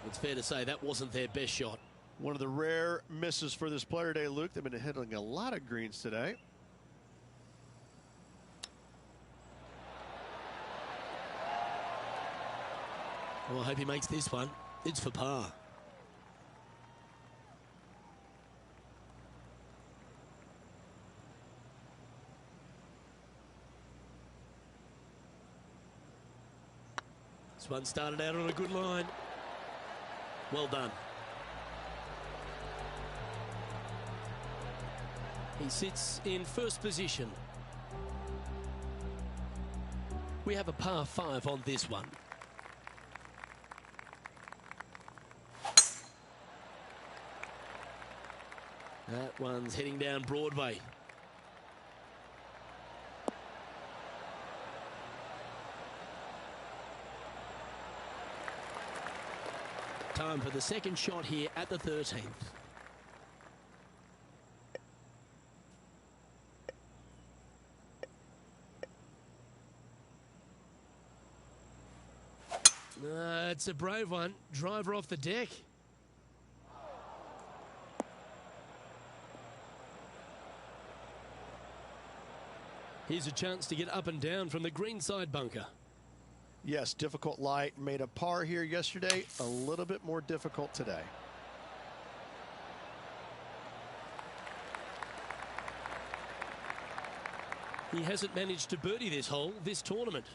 It's fair to say that wasn't their best shot. One of the rare misses for this player today, Luke. They've been hitting a lot of greens today. Well, I hope he makes this one. It's for par. This one started out on a good line. Well done. He sits in first position. We have a par 5 on this one. That one's heading down Broadway. Time for the second shot here at the 13th. It's a brave one. Driver off the deck. Here's a chance to get up and down from the greenside bunker. Yes, difficult lie. Made a par here yesterday. A little bit more difficult today. He hasn't managed to birdie this hole this tournament.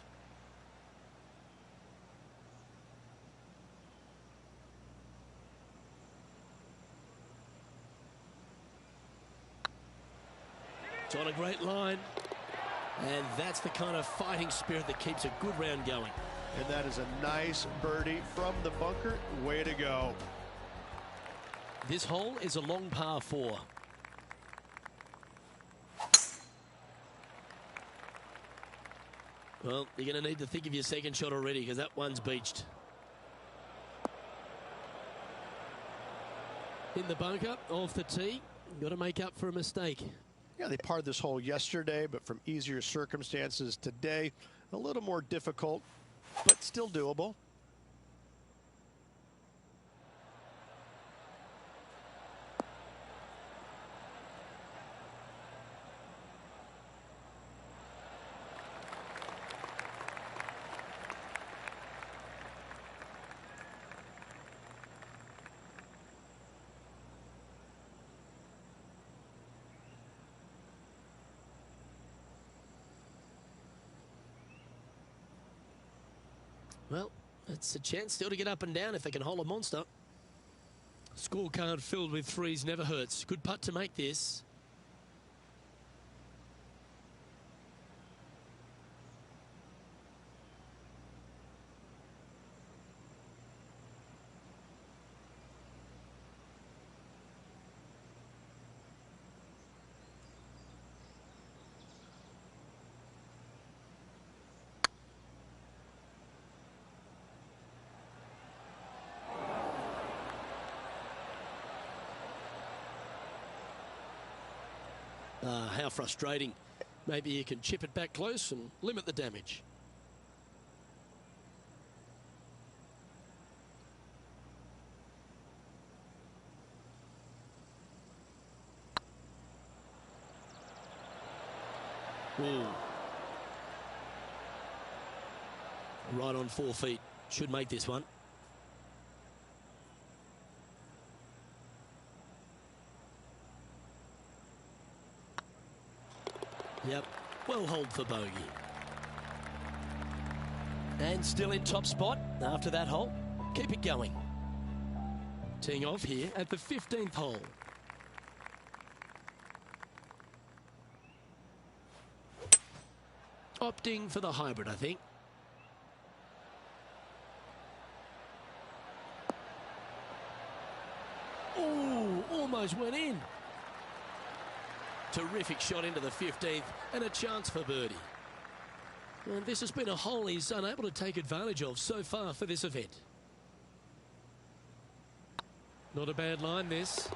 It's on a great line. And that's the kind of fighting spirit that keeps a good round going. And that is a nice birdie from the bunker. Way to go. This hole is a long par 4. Well, you're going to need to think of your second shot already because that one's beached. In the bunker, off the tee. Got to make up for a mistake. Yeah, they parred this hole yesterday, but from easier circumstances today, a little more difficult, but still doable. Well, it's a chance still to get up and down if they can hold a monster. Scorecard filled with threes never hurts. Good putt to make this. How frustrating. Maybe you can chip it back close and limit the damage. Ooh. Right on 4 feet. Should make this one. Yep, well hold for bogey. And still in top spot after that hole. Keep it going. Teeing off here at the 15th hole. Opting for the hybrid, I think. Ooh, almost went in. Terrific shot into the 15th and a chance for birdie. And this has been a hole he's unable to take advantage of so far for this event. Not a bad line, this.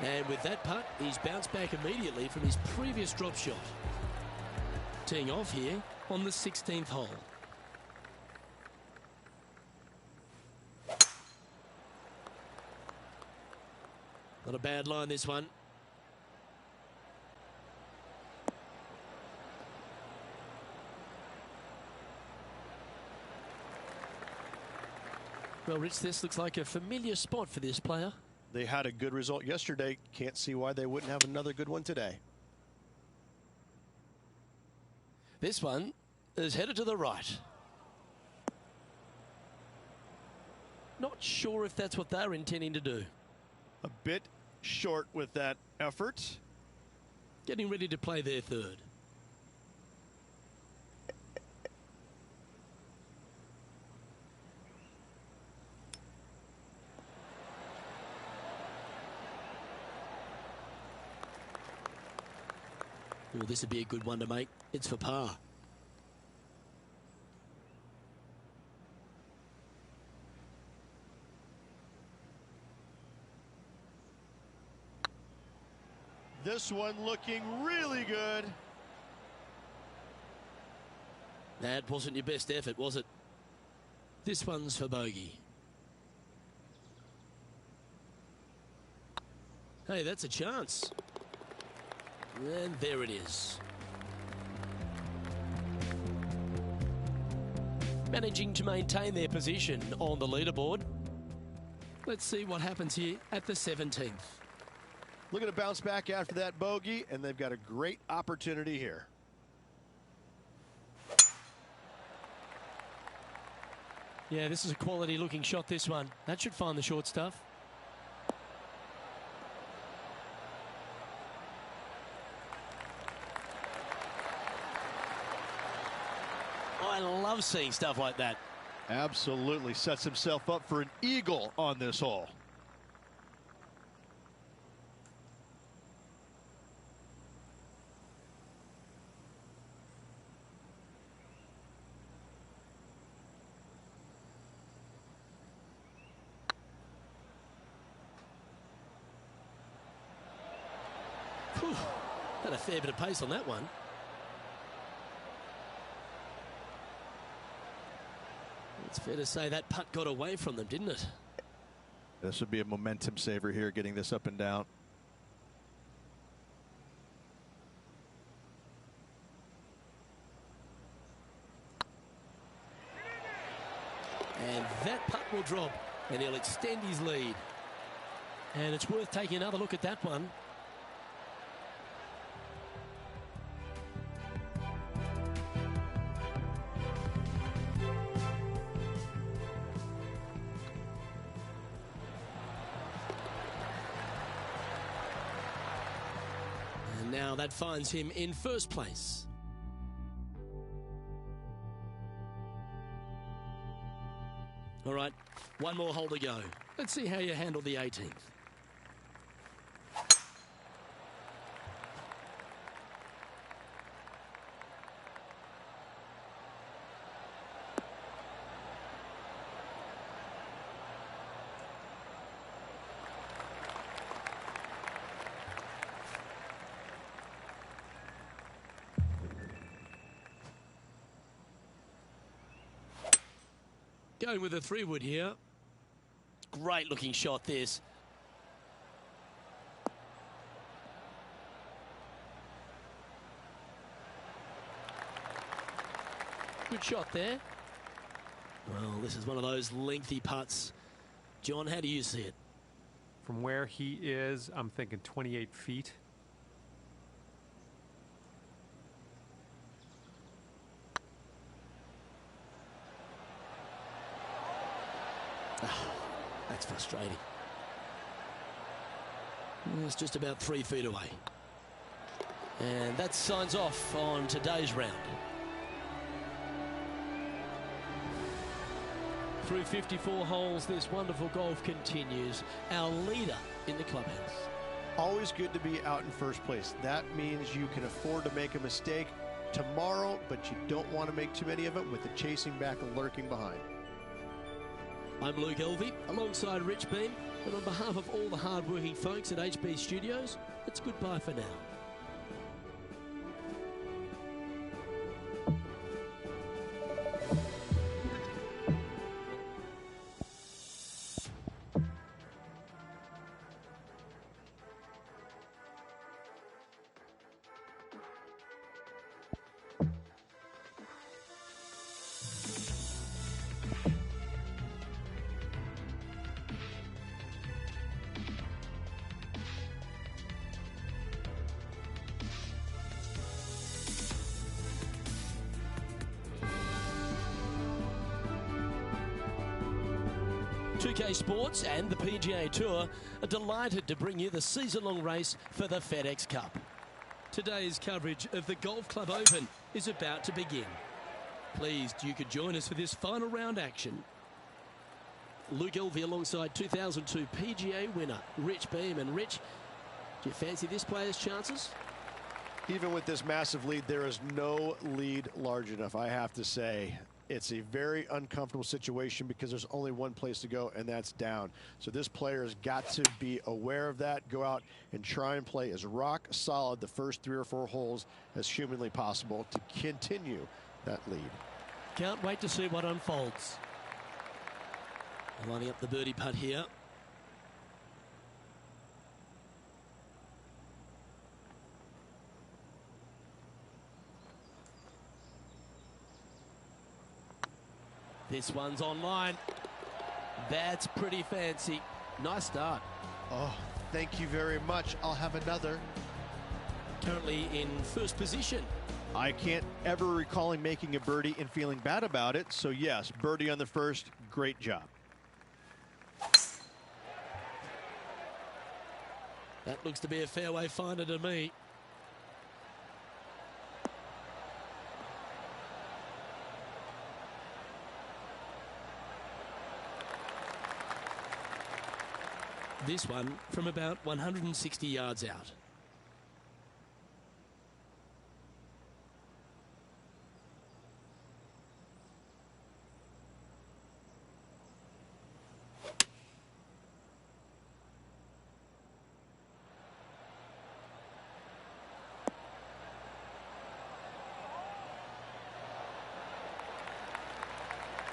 And with that putt, he's bounced back immediately from his previous drop shot. Teeing off here on the 16th hole. Not a bad line, this one. Well, Rich, this looks like a familiar spot for this player. They had a good result yesterday. Can't see why they wouldn't have another good one today. This one is headed to the right. Not sure if that's what they're intending to do. A bit short with that effort. Getting ready to play their third. Well, this would be a good one to make. It's for par. This one looking really good. That wasn't your best effort, was it? This one's for bogey. Hey, that's a chance. And there it is. Managing to maintain their position on the leaderboard. Let's see what happens here at the 17th. Looking to bounce back after that bogey, and they've got a great opportunity here. Yeah, this is a quality looking shot, this one. That should find the short stuff. I love seeing stuff like that. Absolutely sets himself up for an eagle on this hole. Whew, had a fair bit of pace on that one. It's fair to say that putt got away from them, didn't it? This would be a momentum saver here, getting this up and down. And that putt will drop, and he'll extend his lead. And it's worth taking another look at that one. And now that finds him in first place. All right, one more hole to go. Let's see how you handle the 18th. Going with a 3-wood here. Great looking shot, this. Good shot there. Well, this is one of those lengthy putts. John, how do you see it? From where he is, I'm thinking 28 feet. That's frustrating. It's just about 3 feet away. And that signs off on today's round. Through 54 holes, this wonderful golf continues. Our leader in the clubhouse. Always good to be out in first place. That means you can afford to make a mistake tomorrow, but you don't want to make too many of them with the chasing back lurking behind. I'm Luke Elvey, alongside Rich Beam, and on behalf of all the hard-working folks at HB Studios, it's goodbye for now. UK Sports and the PGA Tour are delighted to bring you the season-long race for the FedEx Cup. Today's coverage of the Golf Club Open is about to begin. Pleased you could join us for this final round action. Luke Elvey alongside 2002 PGA winner Rich Beam. And Rich, do you fancy this player's chances? Even with this massive lead, there is no lead large enough, I have to say. It's a very uncomfortable situation because there's only one place to go, and that's down. So this player has got to be aware of that, go out and try and play as rock solid the first 3 or 4 holes as humanly possible to continue that lead. Can't wait to see what unfolds. Lining up the birdie putt here. This one's online. That's pretty fancy. Nice start. Oh, thank you very much. I'll have another. Currently in first position. I can't ever recall him making a birdie and feeling bad about it. So yes, birdie on the first. Great job. That looks to be a fairway finder to me. This one from about 160 yards out.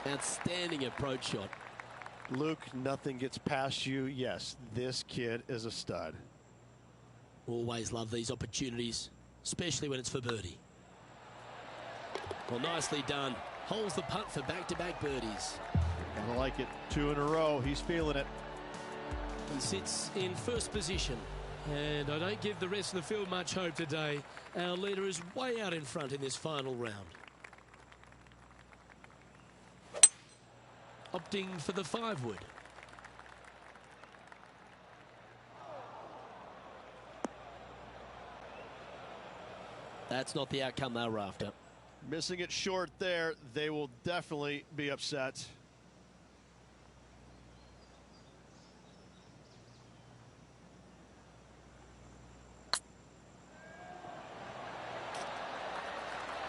Outstanding approach shot. Luke, nothing gets past you. Yes, this kid is a stud. Always love these opportunities, especially when it's for birdie. Well, nicely done. Holds the putt for back-to-back birdies. I like it. 2 in a row. He's feeling it. He sits in first position. And I don't give the rest of the field much hope today. Our leader is way out in front in this final round. Opting for the 5-wood. That's not the outcome they were after. Missing it short there. They will definitely be upset.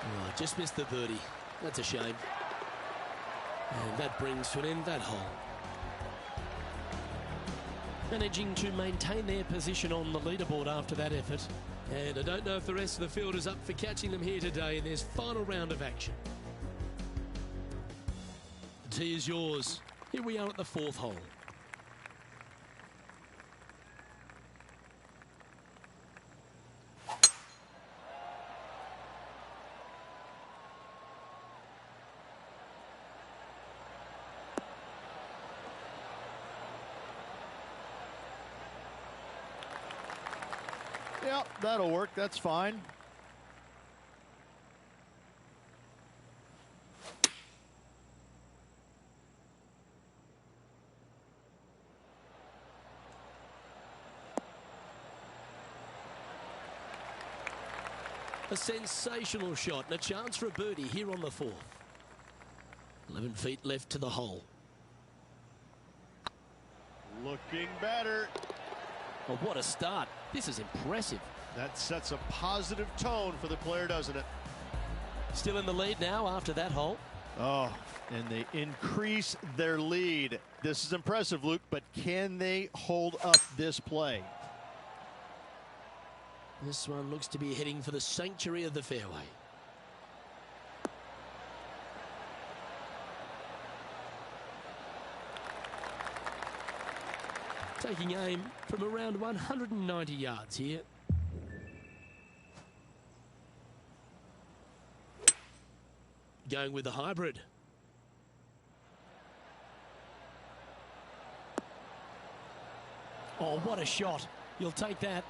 Oh, just missed the birdie. That's a shame. And that brings to an end that hole. Managing to maintain their position on the leaderboard after that effort. And I don't know if the rest of the field is up for catching them here today in this final round of action. The tee is yours. Here we are at the 4th hole. Yeah, that'll work. That's fine. A sensational shot and a chance for a birdie here on the 4th. 11 feet left to the hole. Looking better. Oh, what a start. This is impressive. That sets a positive tone for the player, doesn't it? Still in the lead now after that hole. Oh, and they increase their lead. This is impressive, Luke, but can they hold up this play? This one looks to be heading for the sanctuary of the fairway. Taking aim from around 190 yards here. Going with the hybrid. Oh, what a shot. You'll take that.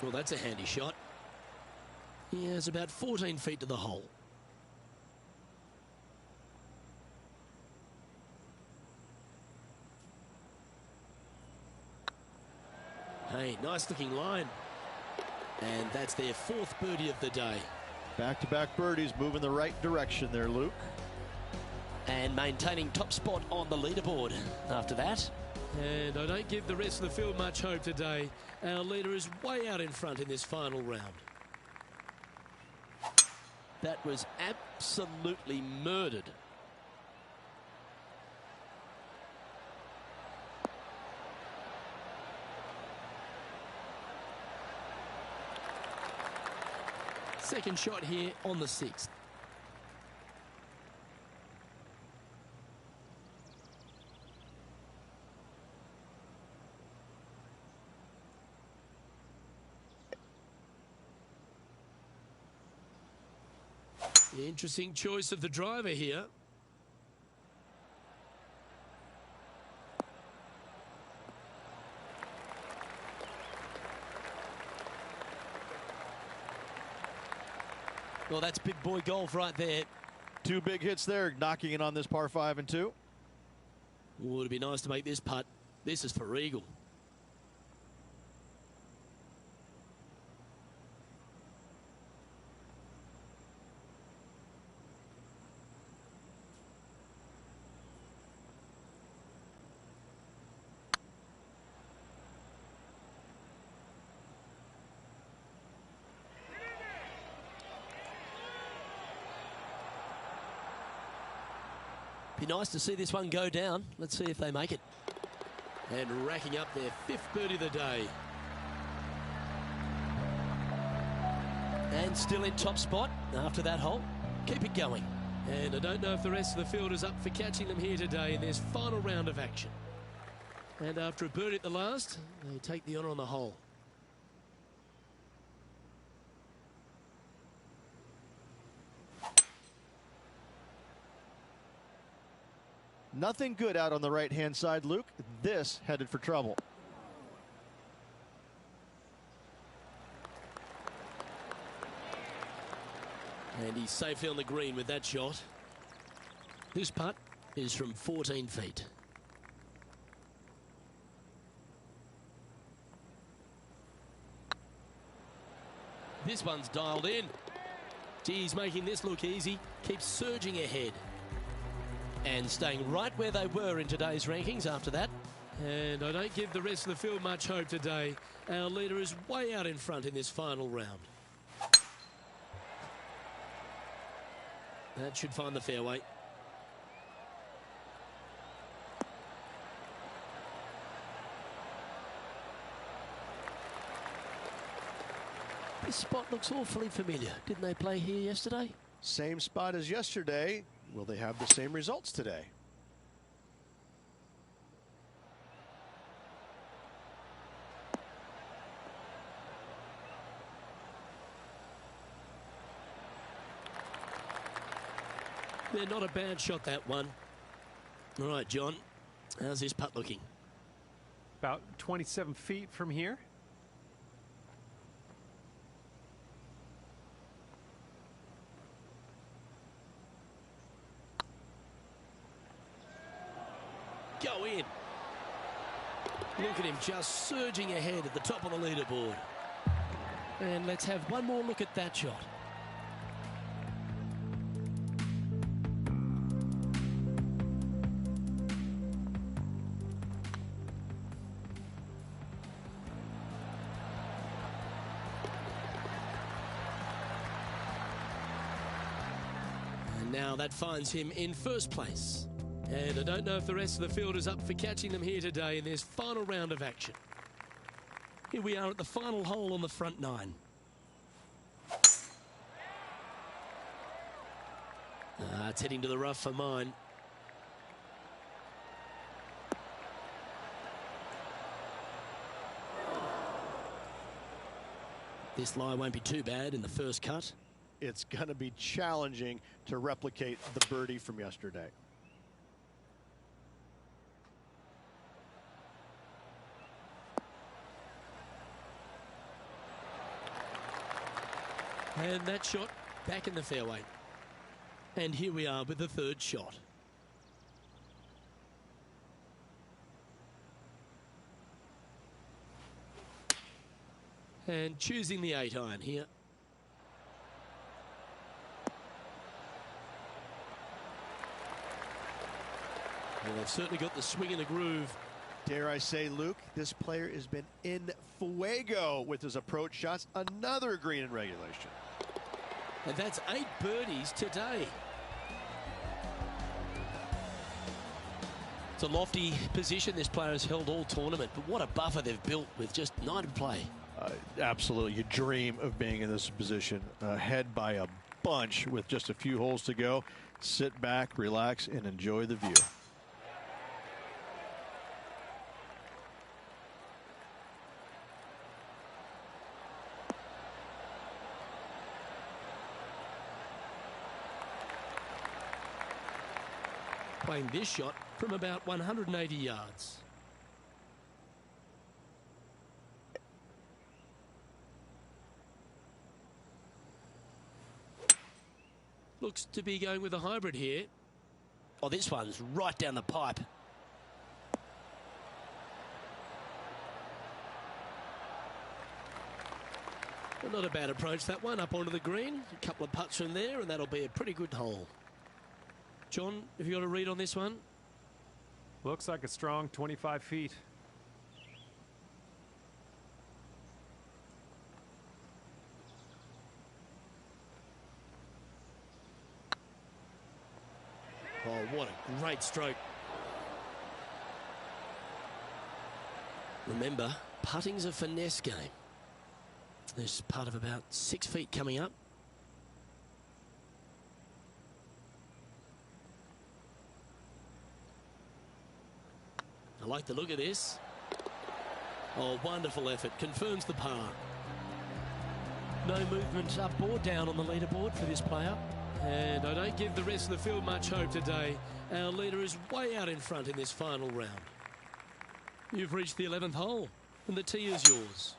Well, that's a handy shot. He has about 14 feet to the hole. Hey, nice looking line. And that's their 4th birdie of the day. Back-to-back birdies moving the right direction there, Luke. And maintaining top spot on the leaderboard after that. And I don't give the rest of the field much hope today. Our leader is way out in front in this final round. That was absolutely murdered. Second shot here on the 6th. Interesting choice of the driver here. Well, that's big boy golf right there. Two big hits there, knocking it on this par 5 and 2. Oh, it'd be nice to make this putt. This is for eagle. Be nice to see this one go down. Let's see if they make it. And racking up their 5th birdie of the day. And still in top spot after that hole. Keep it going. And I don't know if the rest of the field is up for catching them here today in this final round of action. And after a birdie at the last, they take the honour on the hole. Nothing good out on the right-hand side, Luke. This headed for trouble. And he's safely on the green with that shot. This putt is from 14 feet. This one's dialed in. Geez, making this look easy. Keeps surging ahead. And staying right where they were in today's rankings after that. And I don't give the rest of the field much hope today. Our leader is way out in front in this final round. That should find the fairway. This spot looks awfully familiar. Didn't they play here yesterday? Same spot as yesterday. Will they have the same results today? They're not a bad shot, that one. All right, John, how's this putt looking? About 27 feet from here. Go in. Look at him just surging ahead at the top of the leaderboard. And let's have one more look at that shot. And now that finds him in first place. And I don't know if the rest of the field is up for catching them here today in this final round of action. Here we are at the final hole on the front 9. It's heading to the rough for mine. This lie won't be too bad in the first cut. It's going to be challenging to replicate the birdie from yesterday. And that shot back in the fairway. And here we are with the third shot. And choosing the 8-iron here. Well, they've certainly got the swing and the groove Dare I say, Luke, this player has been in fuego with his approach shots. Another green in regulation. And that's 8 birdies today. It's a lofty position this player has held all tournament, but what a buffer they've built with just 9 to play. Absolutely. You dream of being in this position, ahead by a bunch with just a few holes to go. Sit back, relax, and enjoy the view. Playing this shot from about 180 yards. Looks to be going with a hybrid here. Oh, this one's right down the pipe. Well, not a bad approach, that one, up onto the green. A couple of putts from there, and that'll be a pretty good hole. John, have you got a read on this one? Looks like a strong 25 feet. Oh, what a great stroke. Remember, putting's a finesse game. There's a putt of about 6 feet coming up. I like the look of this. Oh, wonderful effort. Confirms the par. No movement up or down on the leaderboard for this player. And I don't give the rest of the field much hope today. Our leader is way out in front in this final round. You've reached the 11th hole, and the tee is yours.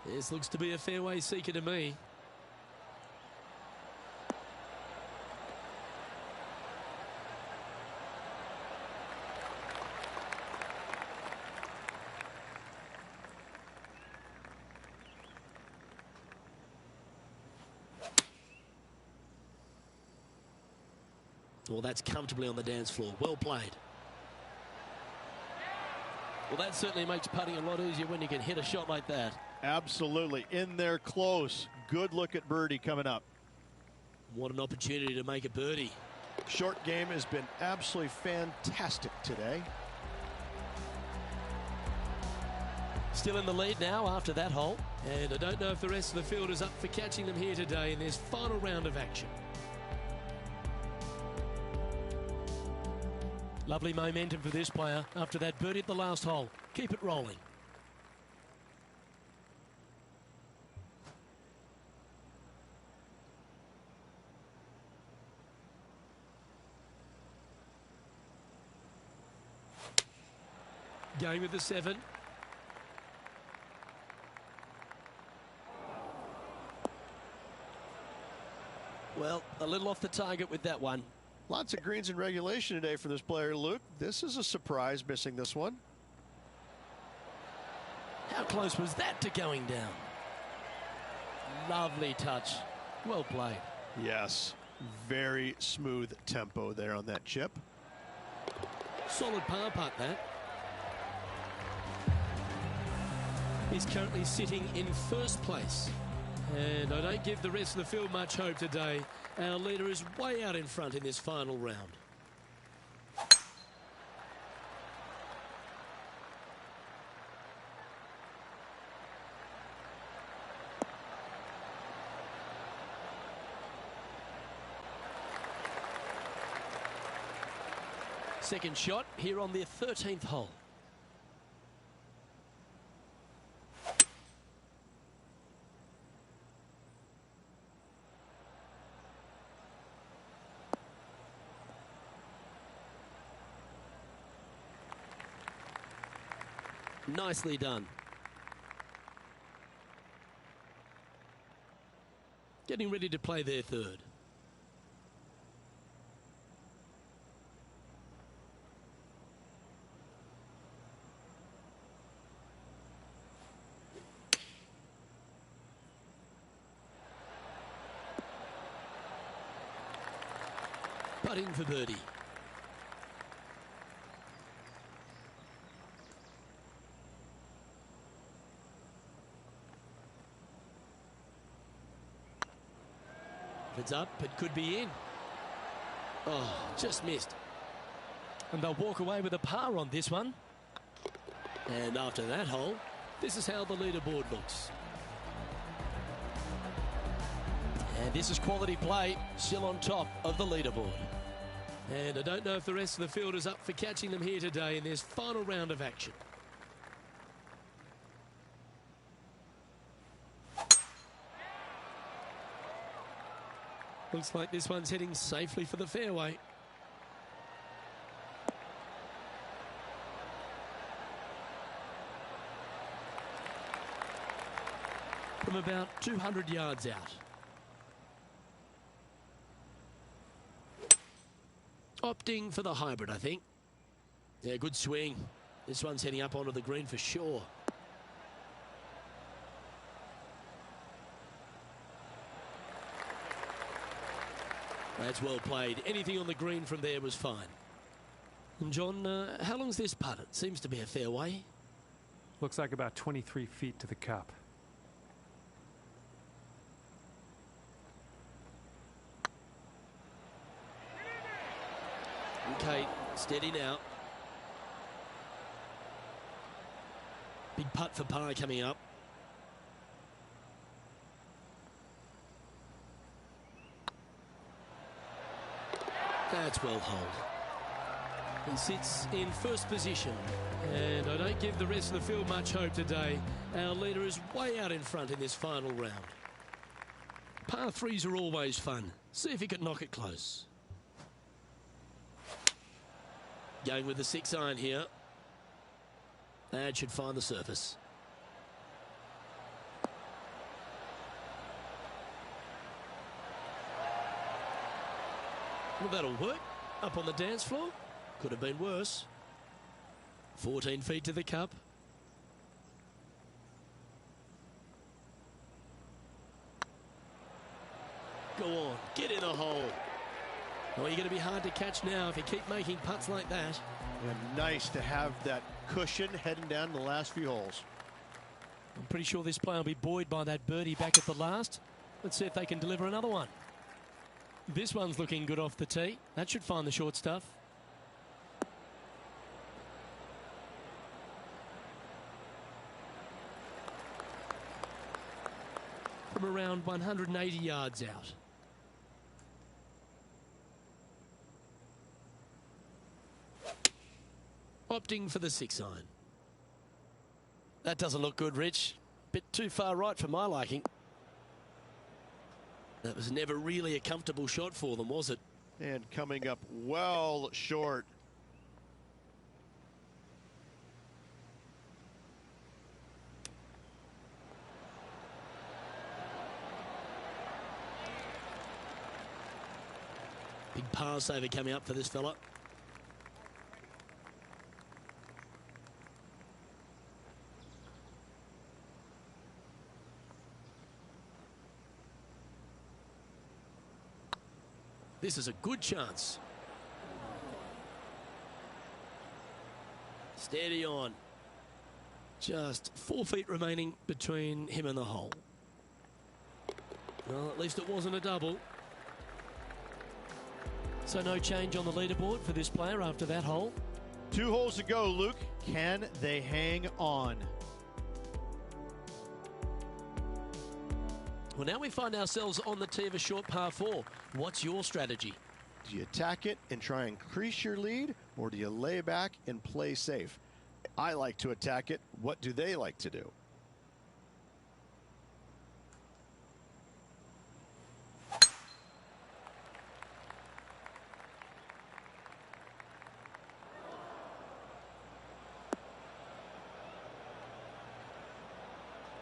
This looks to be a fairway seeker to me. Well, that's comfortably on the dance floor. Well played. Well, that certainly makes putting a lot easier when you can hit a shot like that. Absolutely. In there close. Good look at birdie coming up. What an opportunity to make a birdie. Short game has been absolutely fantastic today. Still in the lead now after that hole. And I don't know if the rest of the field is up for catching them here today in this final round of action. Lovely momentum for this player after that birdie at the last hole. Keep it rolling. Going with the 7. Well, a little off the target with that one. Lots of greens in regulation today for this player, Luke. This is a surprise, missing this one. How close was that to going down? Lovely touch. Well played. Yes, very smooth tempo there on that chip. Solid par putt, that. He's currently sitting in first place. And I don't give the rest of the field much hope today. Our leader is way out in front in this final round. Second shot here on the 13th hole. Nicely done. Getting ready to play their third. Putting for birdie. If it's up, it could be in. Oh, just missed. And they'll walk away with a par on this one. And after that hole, this is how the leaderboard looks. And this is quality play, still on top of the leaderboard. And I don't know if the rest of the field is up for catching them here today in this final round of action. Looks like this one's heading safely for the fairway. From about 200 yards out. Opting for the hybrid, I think. Yeah, good swing. This one's heading up onto the green for sure. That's well played. Anything on the green from there was fine. And John, how long's this putt? It seems to be a fairway. Looks like about 23 feet to the cup. Okay, steady now. Big putt for par coming up. That's well holed. He sits in first position. And I don't give the rest of the field much hope today. Our leader is way out in front in this final round. Par threes are always fun. See if he can knock it close. Going with the 6-iron here. That should find the surface. Well, that'll work. Up on the dance floor. Could have been worse. 14 feet to the cup. Go on, get in the hole. Oh, you're going to be hard to catch now if you keep making putts like that. And nice to have that cushion heading down the last few holes. I'm pretty sure this player will be buoyed by that birdie back at the last. Let's see if they can deliver another one. This one's looking good off the tee. That should find the short stuff. From around 180 yards out. Opting for the 6-iron. That doesn't look good, Rich. Bit too far right for my liking. That was never really a comfortable shot for them, was it? And coming up well short. Big par saver coming up for this fella. This is a good chance. Steady on. Just 4 feet remaining between him and the hole. Well, at least it wasn't a double. So no change on the leaderboard for this player after that hole. 2 holes to go, Luke. Can they hang on? Well, now we find ourselves on the tee of a short par 4. What's your strategy? Do you attack it and try and increase your lead, or do you lay back and play safe? I like to attack it. What do they like to do?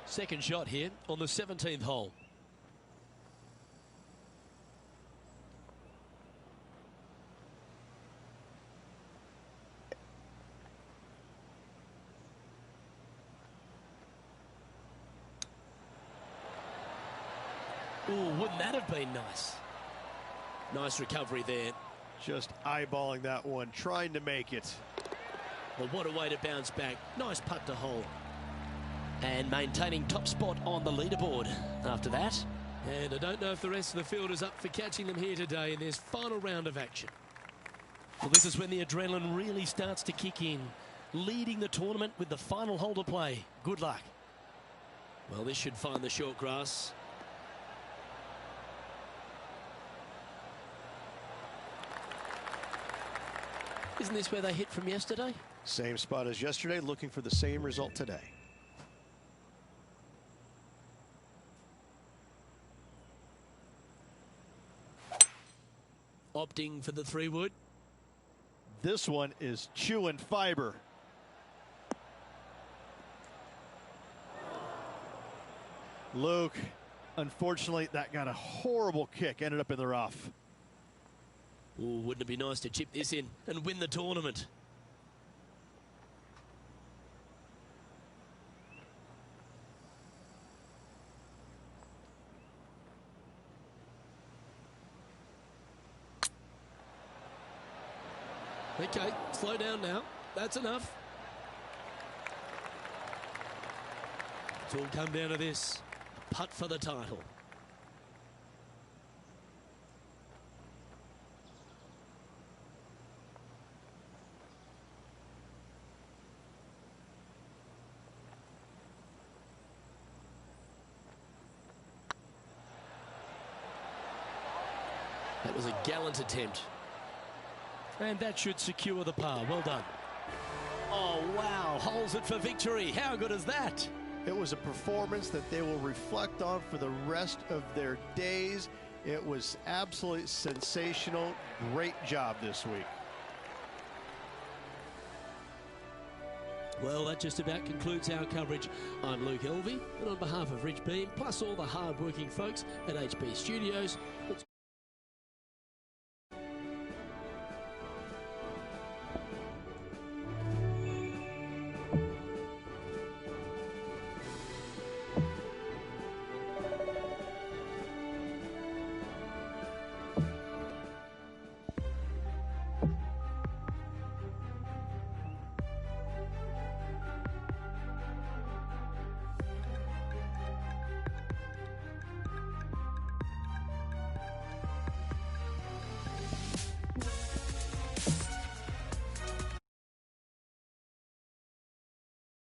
Second shot here on the 17th hole. Oh, wouldn't that have been nice? Nice recovery there. Just eyeballing that one, trying to make it. Well, what a way to bounce back. Nice putt to hole. And maintaining top spot on the leaderboard after that. And I don't know if the rest of the field is up for catching them here today in this final round of action. Well, this is when the adrenaline really starts to kick in. Leading the tournament with the final hole to play. Good luck. Well, this should find the short grass. Isn't this where they hit from yesterday? Same spot as yesterday, looking for the same result today. Opting for the 3-wood. This one is chewing fiber. Luke, unfortunately, that got a horrible kick, ended up in the rough. Ooh, wouldn't it be nice to chip this in and win the tournament? Okay, slow down now. That's enough. It's all come down to this. Putt for the title. That was a gallant attempt. And that should secure the par. Well done. Oh, wow. Holds it for victory. How good is that? It was a performance that they will reflect on for the rest of their days. It was absolutely sensational. Great job this week. Well, that just about concludes our coverage. I'm Luke Elvey, and on behalf of Rich Beam, plus all the hard-working folks at HB Studios,